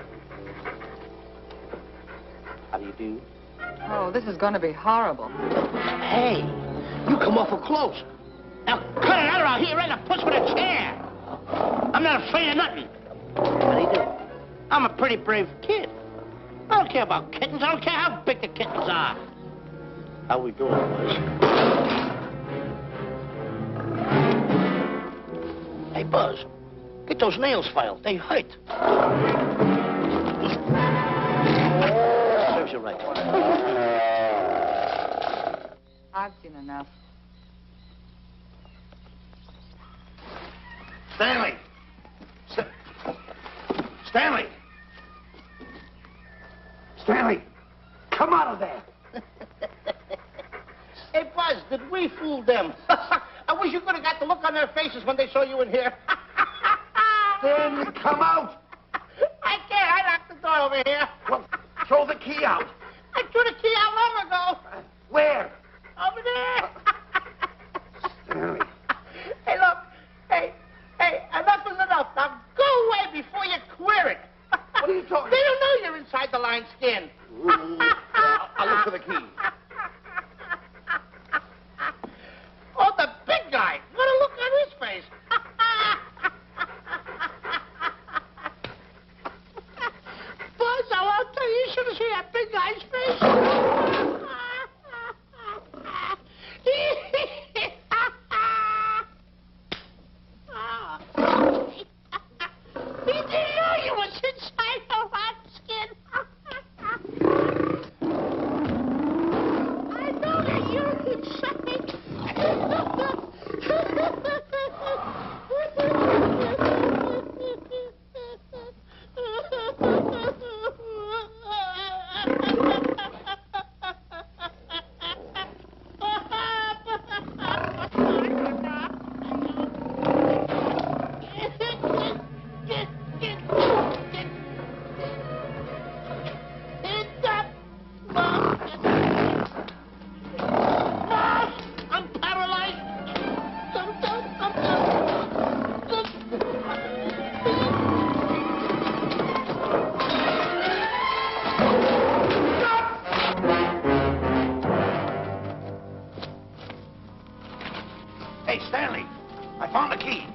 How do you do? Oh, this is going to be horrible. Hey, You come awful close. Now, cut it out or I'll hit you right in the puss with a chair. I'm not afraid of nothing. How do you do? I'm a pretty brave kid. I don't care about kittens. I don't care how big the kittens are. How we doing, boys? Hey, Buzz, get those nails filed. They hurt. Serves you right. I've seen enough. Stanley! Stanley! Stanley! Come out of there! Hey, Buzz, did we fool them? I wish you could have got the look on their faces when they saw you in here. Stanley, come out! I can't. I locked the door over here. Well, throw the key out. I threw the key out long ago. Where? Over there. Stanley. Hey, look. Hey, enough is enough. Now go away before you queer it. What are you talking They don't know you're inside the lion's skin. I'll look for the key. Oh, the big guy. What a look on his face. Buzz, I'll tell you, you should have seen that big guy's face. He didn't know you was inside the lion's skin. I know that you're inside. I'm paralyzed. Hey, Stanley, I found the key.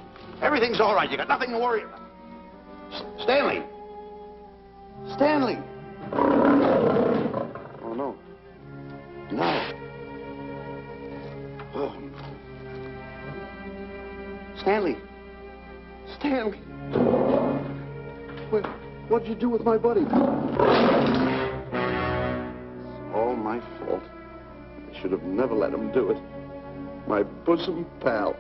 Everything's all right. You got nothing to worry about. Stanley. Stanley. Oh, no. No. Oh. Stanley. Stanley. What'd you do with my buddy? It's all my fault. I should have never let him do it. My bosom pal.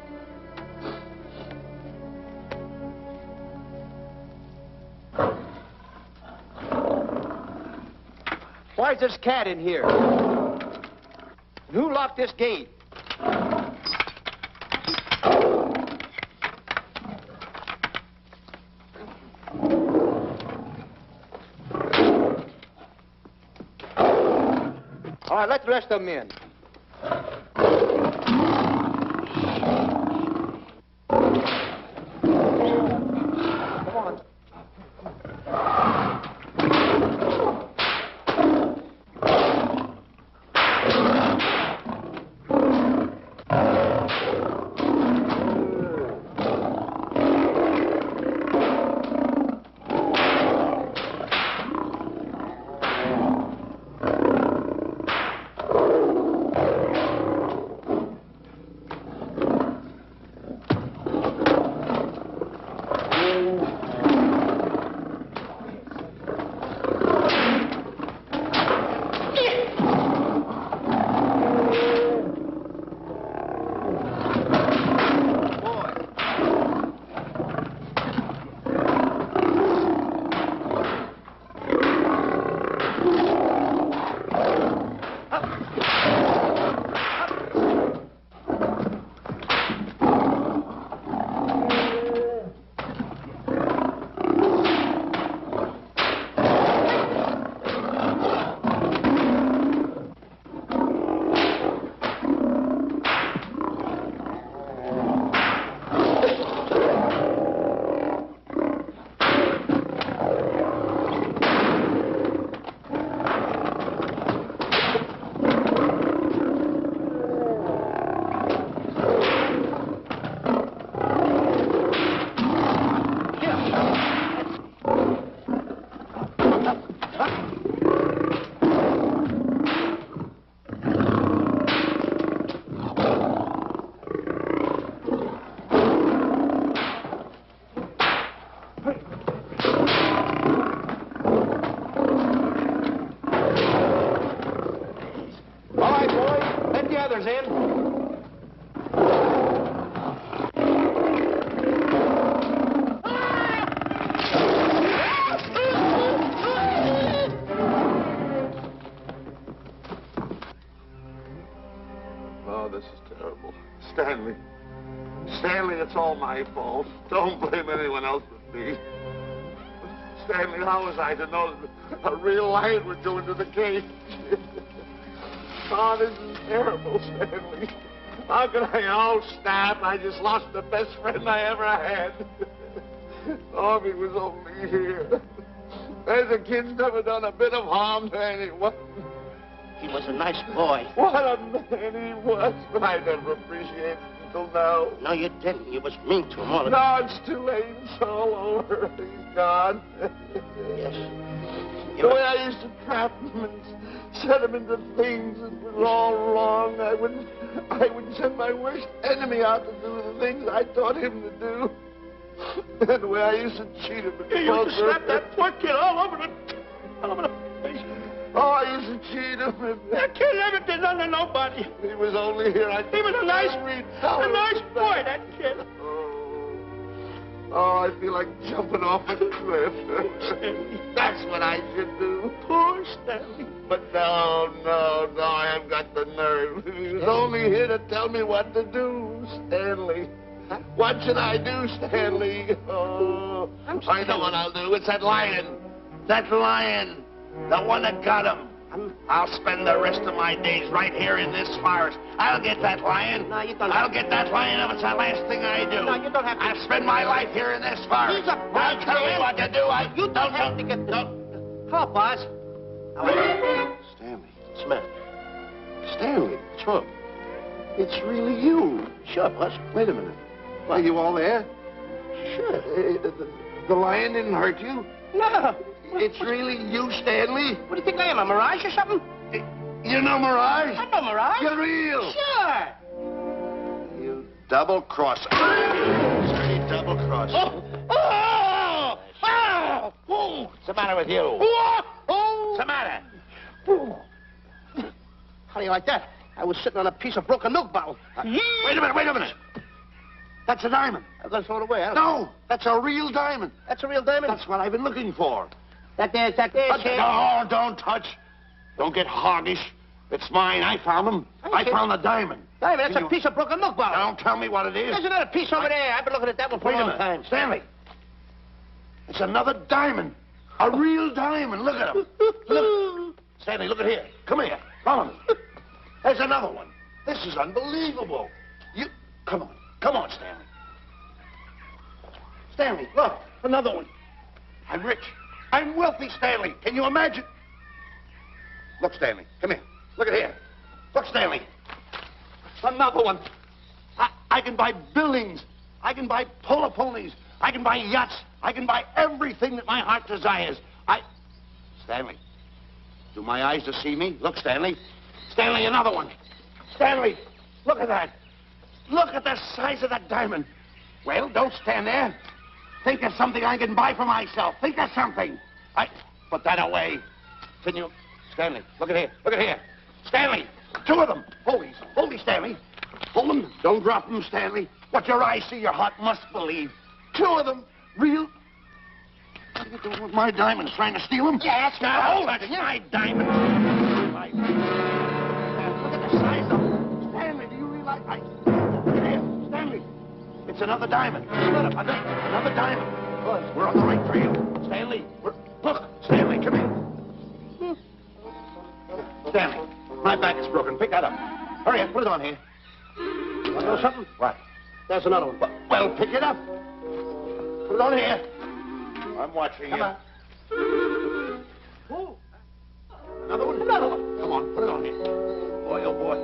Why's this cat in here? Who locked this gate? All right, let the rest of them in. Come on. Stanley, it's all my fault. Don't blame anyone else but me. Stanley, how was I to know that a real lion would go into the cage? Oh, this is terrible, Stanley. How could I? Oh, snap, I just lost the best friend I ever had. Oh, if he was only here. The kid's never done a bit of harm to anyone. He was a nice boy. What a man he was, but I never appreciated it until now. No, you didn't. You was mean to him all the No, it's too late. It's all over. He's gone. Yes. The way I used to trap him and set him into things, it was all wrong. I would send my worst enemy out to do the things I taught him to do. And the way I used to cheat him. You used to slap that poor kid all over the face. Oh, I used to cheat him. That kid never did nothing to nobody. He was only here. He was a nice boy, that kid. Oh, I feel like jumping off a cliff. That's what I should do. Poor Stanley. But no, I haven't got the nerve. He was only here to tell me what to do, Stanley. Huh? What should I do, Stanley? Oh, I know what I'll do. It's that lion. That lion. The one that got him. I'll spend the rest of my days right here in this forest. I'll get that lion. No, you don't. I'll get that lion if it's the last thing I do. No, you don't have to. I'll spend my life here in this forest. He's a bad Now tell me man. what to do. You don't have to get the... Hello, boss. Stanley. Smith. Stanley. What's wrong? It's really you. Sure, boss. Wait a minute. Are you all there? Sure. The lion didn't hurt you? No. It's really you, Stanley? What do you think I am, a mirage or something? You know Mirage? I know mirage. You're real. Sure. You double-crosser. Dirty double-crosser. Oh! What's the matter with you? What's the matter? How do you like that? I was sitting on a piece of broken milk bottle. Wait a minute. That's a diamond. I'm going to throw it away. No, that's a real diamond. That's a real diamond? That's what I've been looking for. That there, Shane. No, don't touch. Don't get hoggish. It's mine. I found them. I found the diamond. Diamond, that's a piece of broken milk bottle. Don't tell me what it is. There's another piece over there. I've been looking at that one for a long time. Stanley. It's another diamond. A real diamond. Look at him. Look. Stanley, look at here. Come here. Follow me. There's another one. This is unbelievable. Come on, Stanley. Stanley, look. Another one. I'm rich. I'm wealthy, Stanley. Can you imagine? Look, Stanley. Come here. Look at here. Look, Stanley. Another one. I can buy buildings. I can buy polo ponies. I can buy yachts. I can buy everything that my heart desires. Stanley, do my eyes deceive me? Look, Stanley. Stanley, another one. Stanley, look at that. Look at the size of that diamond. Well, don't stand there. Think of something I can buy for myself. Think of something. Put that away. Can you... Stanley, look at here. Look at here. Stanley, two of them. Hold these, Stanley. Hold them. Don't drop them, Stanley. What your eyes see, your heart must believe. Two of them. Real... What are you doing with my diamonds? Trying to steal them? Yes, Now, hold it. My diamonds. Look at the size of them. Stanley, do you realize... Look at here. Stanley. It's another diamond. Another diamond. We're on the right trail. Stanley, look. Stanley, come here. Stanley, my back is broken. Pick that up. Hurry up. Put it on here. Want to know something? What? There's another one. Well, pick it up. Put it on here. I'm watching you. Come on. Another one? Another one. Come on, put it on here. Boy, oh boy.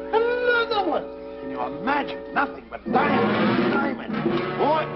Another one. Can you imagine? Nothing but diamond. Boy.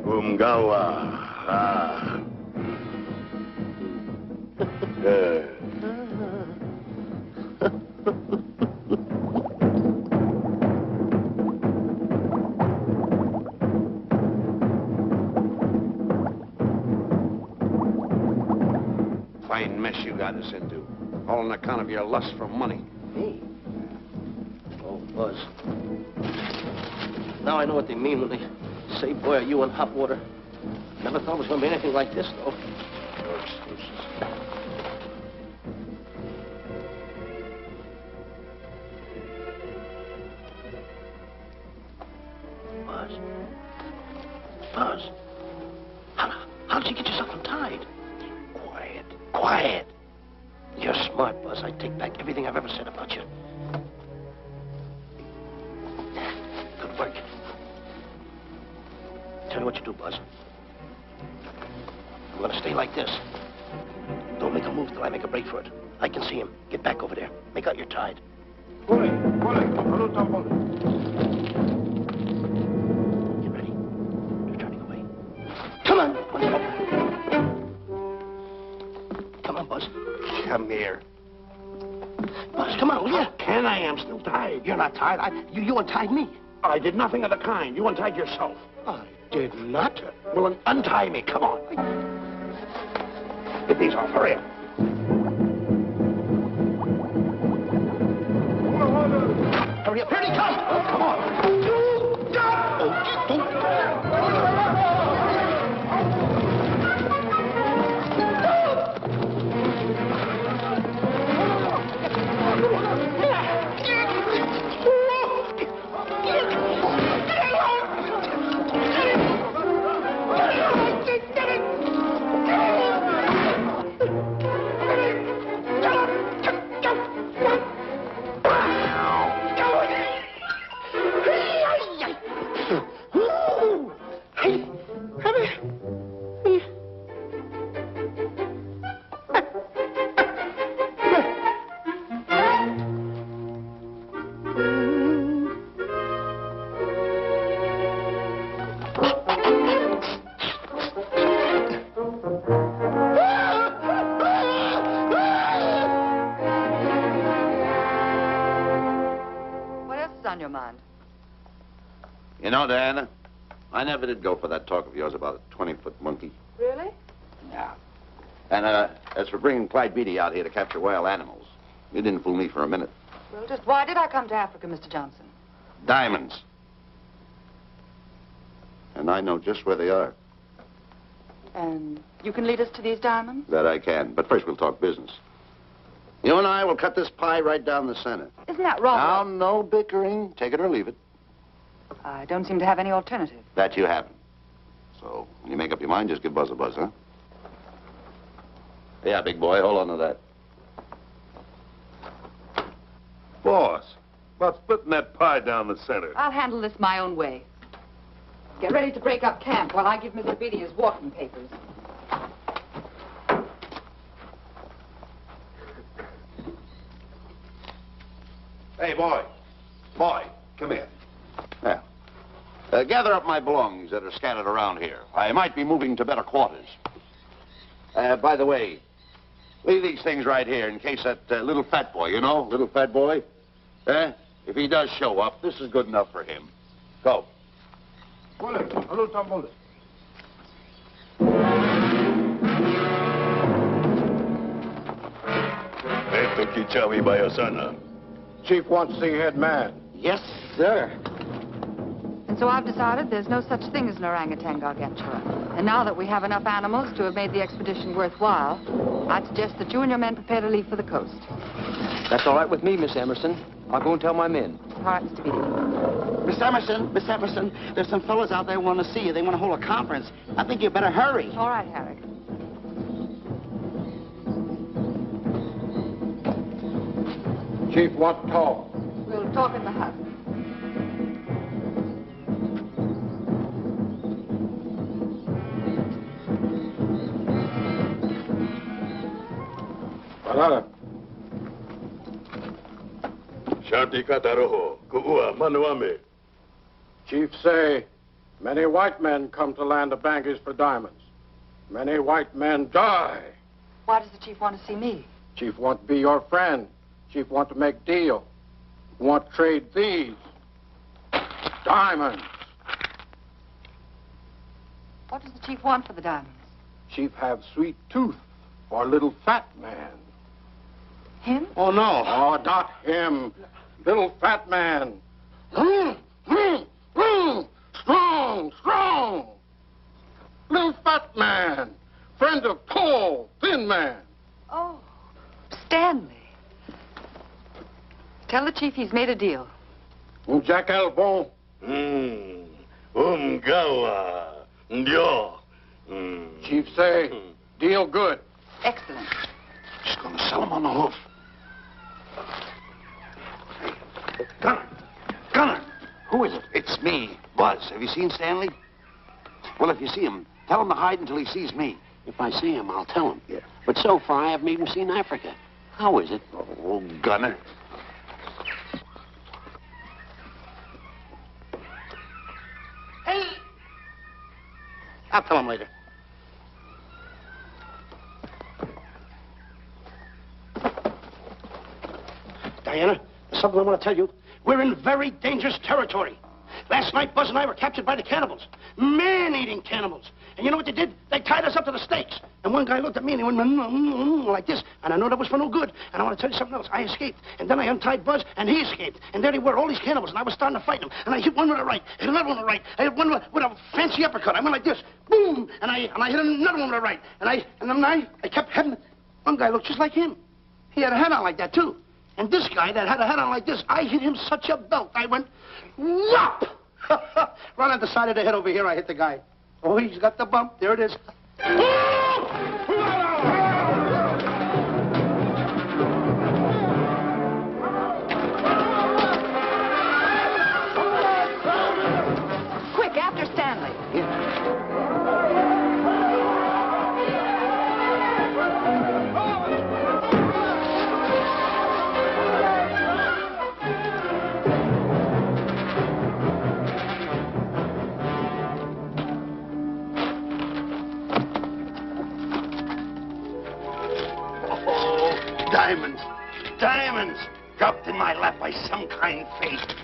Umgawa. Fine mess you got us into. All on account of your lust for money. Me? Oh, Buzz. Now I know what they mean when they say, boy, are you in hot water. Never thought it was going to be anything like this, though. Buzz. Buzz. How did you get yourself untied? Quiet. Quiet. You're smart, Buzz. I take back everything I've ever said about you. Good work. Tell me what you do, Buzz. I'm gonna stay like this. Don't make a move till I make a break for it. I can see him. Get back over there. Make out you're tied. Get ready. You're turning away. Come on. Come on, Buzz. Come here. Buzz, come on, will you? Can I? I'm still tied. You're not tied. You untied me. I did nothing of the kind. You untied yourself. I did not. Well, then untie me. Come on. Get these off. Hurry up. Hurry up. Here he comes. Oh, come on. On your mind? You know, Diana, I never did go for that talk of yours about a 20-foot monkey. Really? Yeah. And as for bringing Clyde Beatty out here to capture wild animals, you didn't fool me for a minute. Well, just why did I come to Africa, Mr. Johnson? Diamonds. And I know just where they are. And you can lead us to these diamonds? That I can. But first we'll talk business. You and I will cut this pie right down the center. Isn't that wrong? Now, no bickering. Take it or leave it. I don't seem to have any alternative. That you haven't. So, when you make up your mind, just give Buzz a buzz, huh? Yeah, big boy, hold on to that. Boss, about splitting that pie down the center. I'll handle this my own way. Get ready to break up camp while I give Mr. Beatty his walking papers. Hey, boy. Boy, come here. Yeah. Gather up my belongings that are scattered around here. I might be moving to better quarters. By the way, leave these things right here in case that little fat boy, you know, little fat boy, if he does show up, this is good enough for him. Go. Chief wants to see head man. Yes, sir. And so I've decided there's no such thing as an orangutan gargantua. And now that we have enough animals to have made the expedition worthwhile, I'd suggest that you and your men prepare to leave for the coast. That's all right with me, Miss Emerson. I'll go and tell my men. All right, Mr. Beatty. Miss Emerson, there's some fellas out there who want to see you. They want to hold a conference. I think you better hurry. All right, Harry. Chief wants to talk. We'll talk in the hut. Shanti kataroho, kuua manuame. Chief say, many white men come to land of Bangors for diamonds. Many white men die. Why does the chief want to see me? Chief want to be your friend. Chief want to make deal. Want to trade these. Diamonds. What does the chief want for the diamonds? Chief have sweet tooth for little fat man. Him? Oh, no. Oh, not him. Little fat man. Strong, strong. Little fat man. Friend of tall, thin man. Oh, Stanley. Tell the chief he's made a deal. Jack Albon. Umgawa. Ndio. Chief say, deal good. Excellent. She's going to sell him on the hoof. Hey, Gunner. Who is it? It's me, Buzz. Have you seen Stanley? Well, if you see him, tell him to hide until he sees me. If I see him, I'll tell him. Yeah. But so far, I haven't even seen Africa. How is it? Oh, Gunner. Hey! I'll tell him later. Diana, there's something I want to tell you. We're in very dangerous territory. Last night, Buzz and I were captured by the cannibals. Man-eating cannibals. And you know what they did? They tied us up to the stakes. And one guy looked at me and he went like this. And I know that was for no good. And I want to tell you something else. I escaped. And then I untied Buzz and he escaped. And there they were, all these cannibals. And I was starting to fight them. And I hit one with a right. Hit another one with a right. I hit one with a fancy uppercut. I went like this. Boom! And I hit another one with a right. And then I kept hitting. One guy looked just like him. He had a hat on like that, too. And this guy that had a hat on like this, I hit him such a belt. I went, whop! Right on the side of the head over here, I hit the guy. Oh, he's got the bump. There it is. Quick, after Stanley. Diamonds. Diamonds. Dropped in my lap by some kind fate.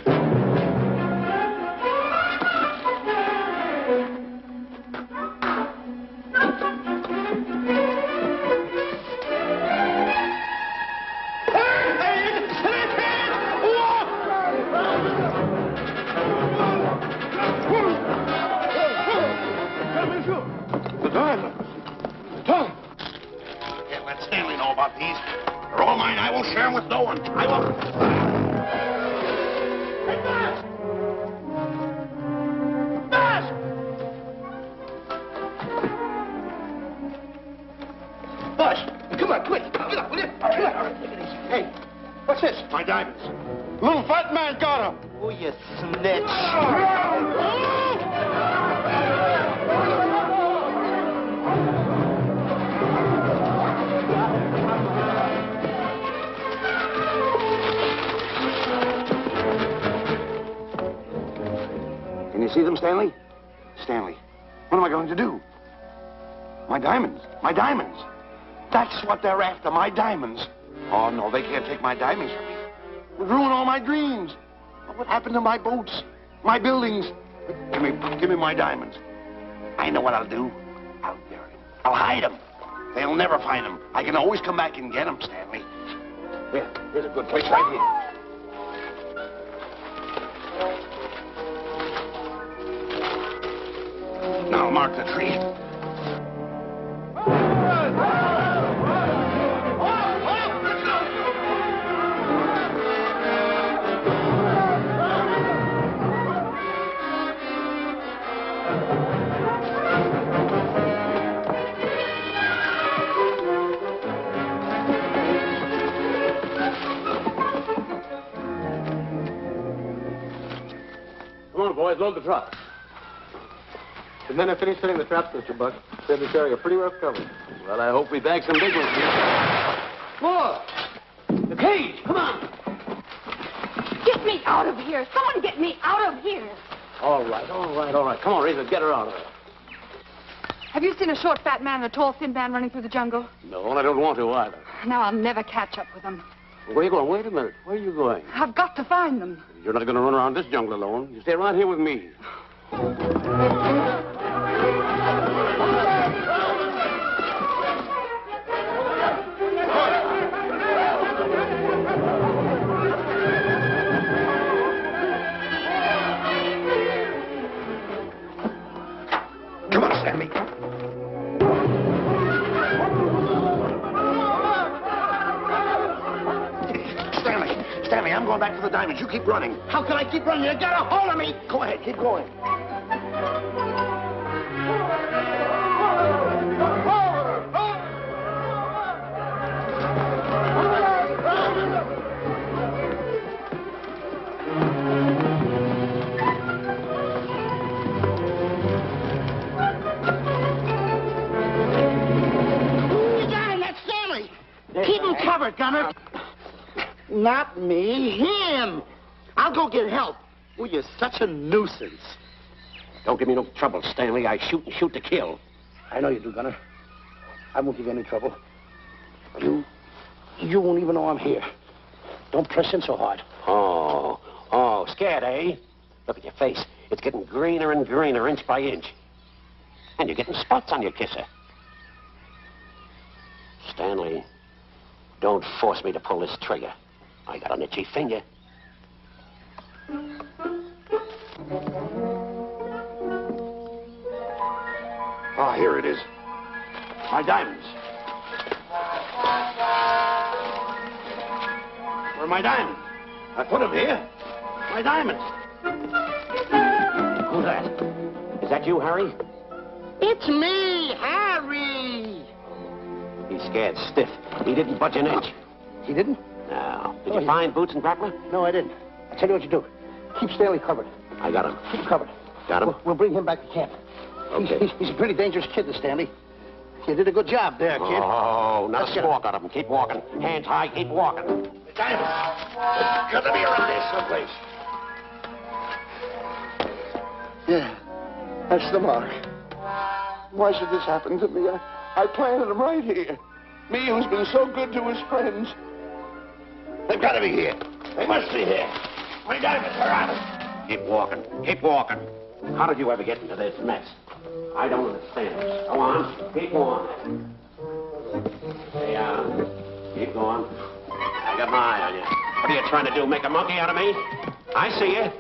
The diamonds. Tom. Can't let Stanley know about these. They're all mine. I won't share them with no one. I won't. Hey, Buzz! Buzz! Buzz, come on, quick. Get up, will you? Come on. Take it easy. Hey, what's this? My diamonds. Little fat man got him. Oh, you snitch. Can you see them, Stanley? Stanley, what am I going to do? My diamonds. My diamonds. That's what they're after, my diamonds. Oh, no, they can't take my diamonds from me. It would ruin all my dreams. What happened to my boats? My buildings? Give me my diamonds. I know what I'll do. I'll bury them. I'll hide them. They'll never find them. I can always come back and get them, Stanley. Here, here's a good place right here. Now mark the tree. Come on, boys, load the truck. The men have finished setting the traps, Mr. Buck. Said we carry a pretty rough cover. Well, I hope we bag some big ones here. Look! The cage! Come on! Get me out of here. Someone get me out of here. All right. Come on, Razor, get her out of there. Have you seen a short, fat man and a tall, thin man running through the jungle? No, and I don't want to either. Now I'll never catch up with them. Where are you going? Wait a minute. Where are you going? I've got to find them. You're not going to run around this jungle alone. You stay right here with me. Come on, Stanley. Stanley, I'm going back for the diamonds. You keep running. How can I keep running? You got a hold of me. Go ahead, keep going. You got him. That's Stanley. Keep him covered, Gunner. Not me, him. I'll go get help. Oh, you're such a nuisance. Don't give me no trouble, Stanley. I shoot and shoot to kill. I know you do, Gunner. I won't give you any trouble. You won't even know I'm here. Don't press in so hard. Oh, scared, eh? Look at your face. It's getting greener and greener, inch by inch. And you're getting spots on your kisser. Stanley, don't force me to pull this trigger. I got an itchy finger. Ah, here it is. My diamonds. Where are my diamonds? I put them here. My diamonds. Who's that? Is that you, Harry? It's me, Harry. He's scared stiff. He didn't budge an inch. He didn't? No. Did you find Boots and Grappler? No, I didn't. I'll tell you what you do. Keep Stanley covered. I got him. Keep him covered. Got him? We'll bring him back to camp. Okay. He's a pretty dangerous kid, this Stanley. You did a good job there, kid. Oh, not Let's a get squawk out of him. Keep walking. Hands high, keep walking. The diamonds. It's got to be around here someplace. Yeah, that's the mark. Why should this happen to me? I planted them right here. Me, who's been so good to his friends. They've got to be here. They must be here. My diamonds are out. Keep walking. Keep walking. How did you ever get into this mess? I don't understand this. Go on. Keep on. Stay on. Keep going. I got my eye on you. What are you trying to do? Make a monkey out of me? I see you.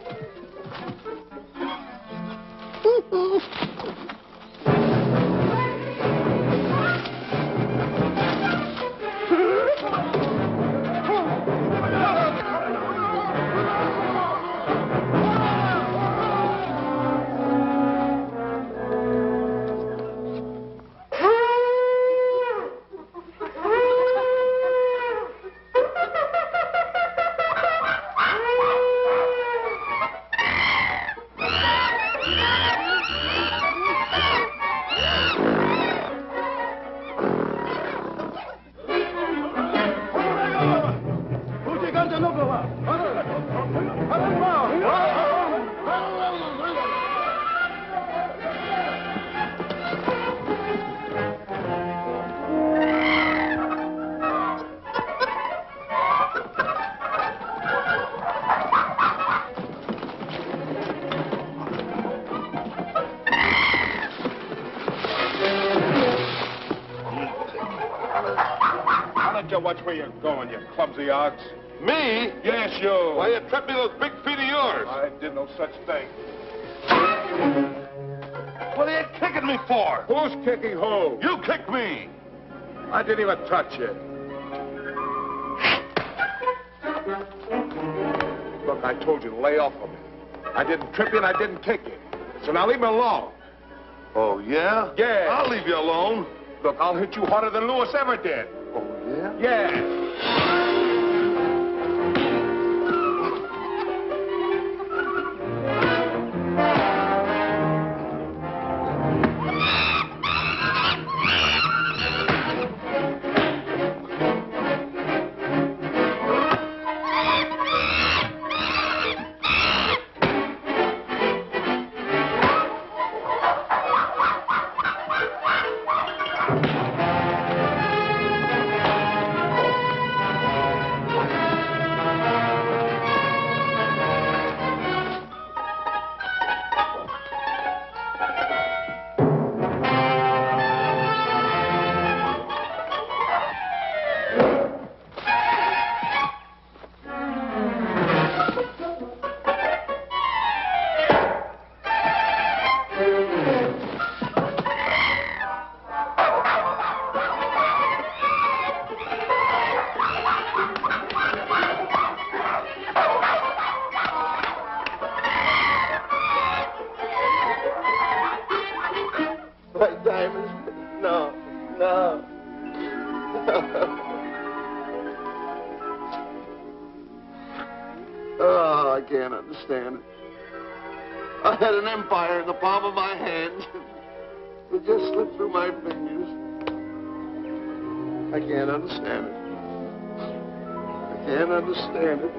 Watch where you're going, you clumsy ox. Me? Yes, you. Why, you tripped me with those big feet of yours. I did no such thing. What are you kicking me for? Who's kicking who? You kicked me. I didn't even touch you. Look, I told you to lay off of me. I didn't trip you and I didn't kick you. So now leave me alone. Oh, yeah? Yeah. I'll leave you alone. Look, I'll hit you harder than Lewis ever did. Oh, yeah? Yeah. Oh, I can't understand it. I had an empire in the palm of my hand. It just slipped through my fingers. I can't understand it. I can't understand it.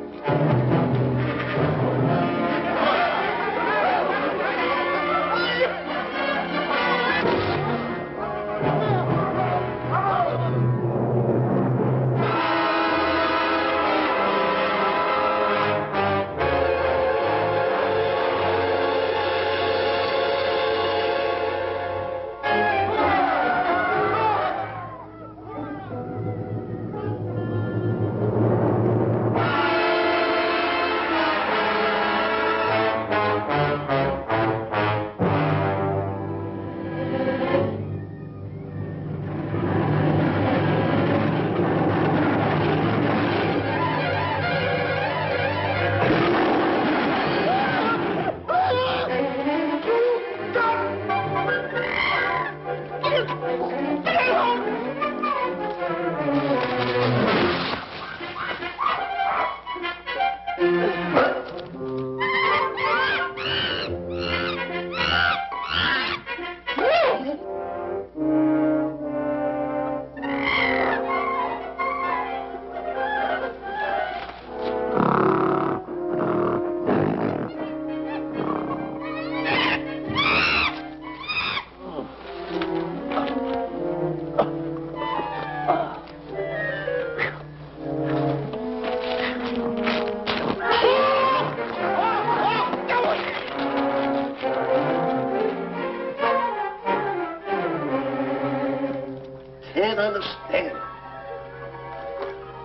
Can't understand.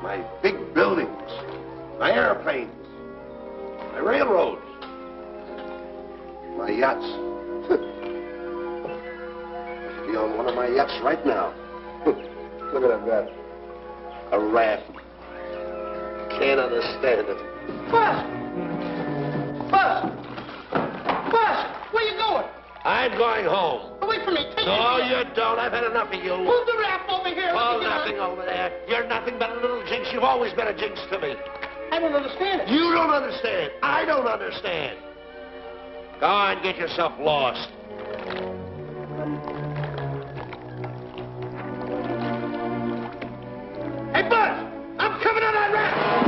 My big buildings, my airplanes, my railroads, my yachts. Be on one of my yachts right now. Look what I've got. A raft. Can't understand it. Buzz! Buzz! Buzz! Where you going? I'm going home. Wait for me. Take No, me. you don't. I've had enough of you. Move the raft over here. Oh, nothing over there. You're nothing but a little jinx. You've always been a jinx to me. I don't understand it. You don't understand. I don't understand. Go on, get yourself lost. Hey, Buzz! I'm coming on that raft!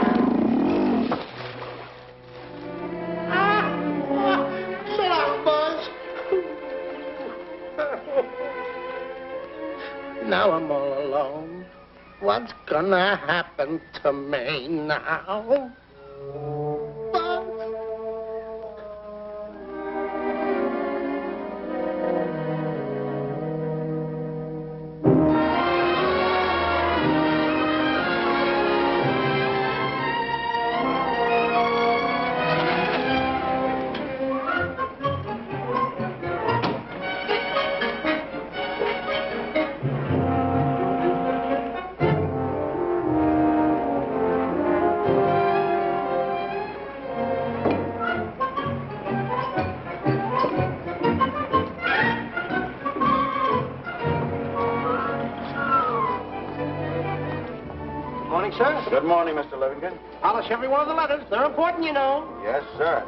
So long, Buzz. Now I'm all alone. What's gonna happen to me now? Buzz? Sir? Good morning, Mr. Livingston. Polish every one of the letters. They're important, you know. Yes, sir.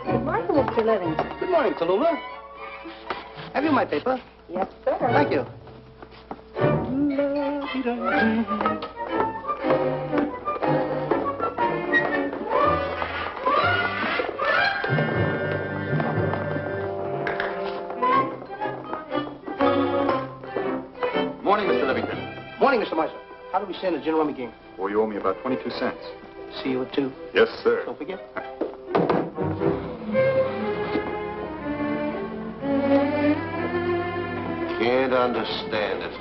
Good morning, Mr. Livingston. Good morning, Tallulah. Have you my paper? Yes, sir. Thank you. Morning, Mr. Livingston. Morning, Mr. Marshall. How do we stand the gin rummy game? Oh, you owe me about 22 cents. See you at 2. Yes, sir. Don't forget. Can't understand it.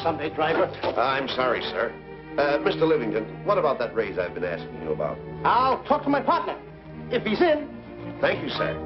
Sunday driver. I'm sorry, sir. Mr. Livingston, what about that raise I've been asking you about? I'll talk to my partner. If he's in. Thank you, sir.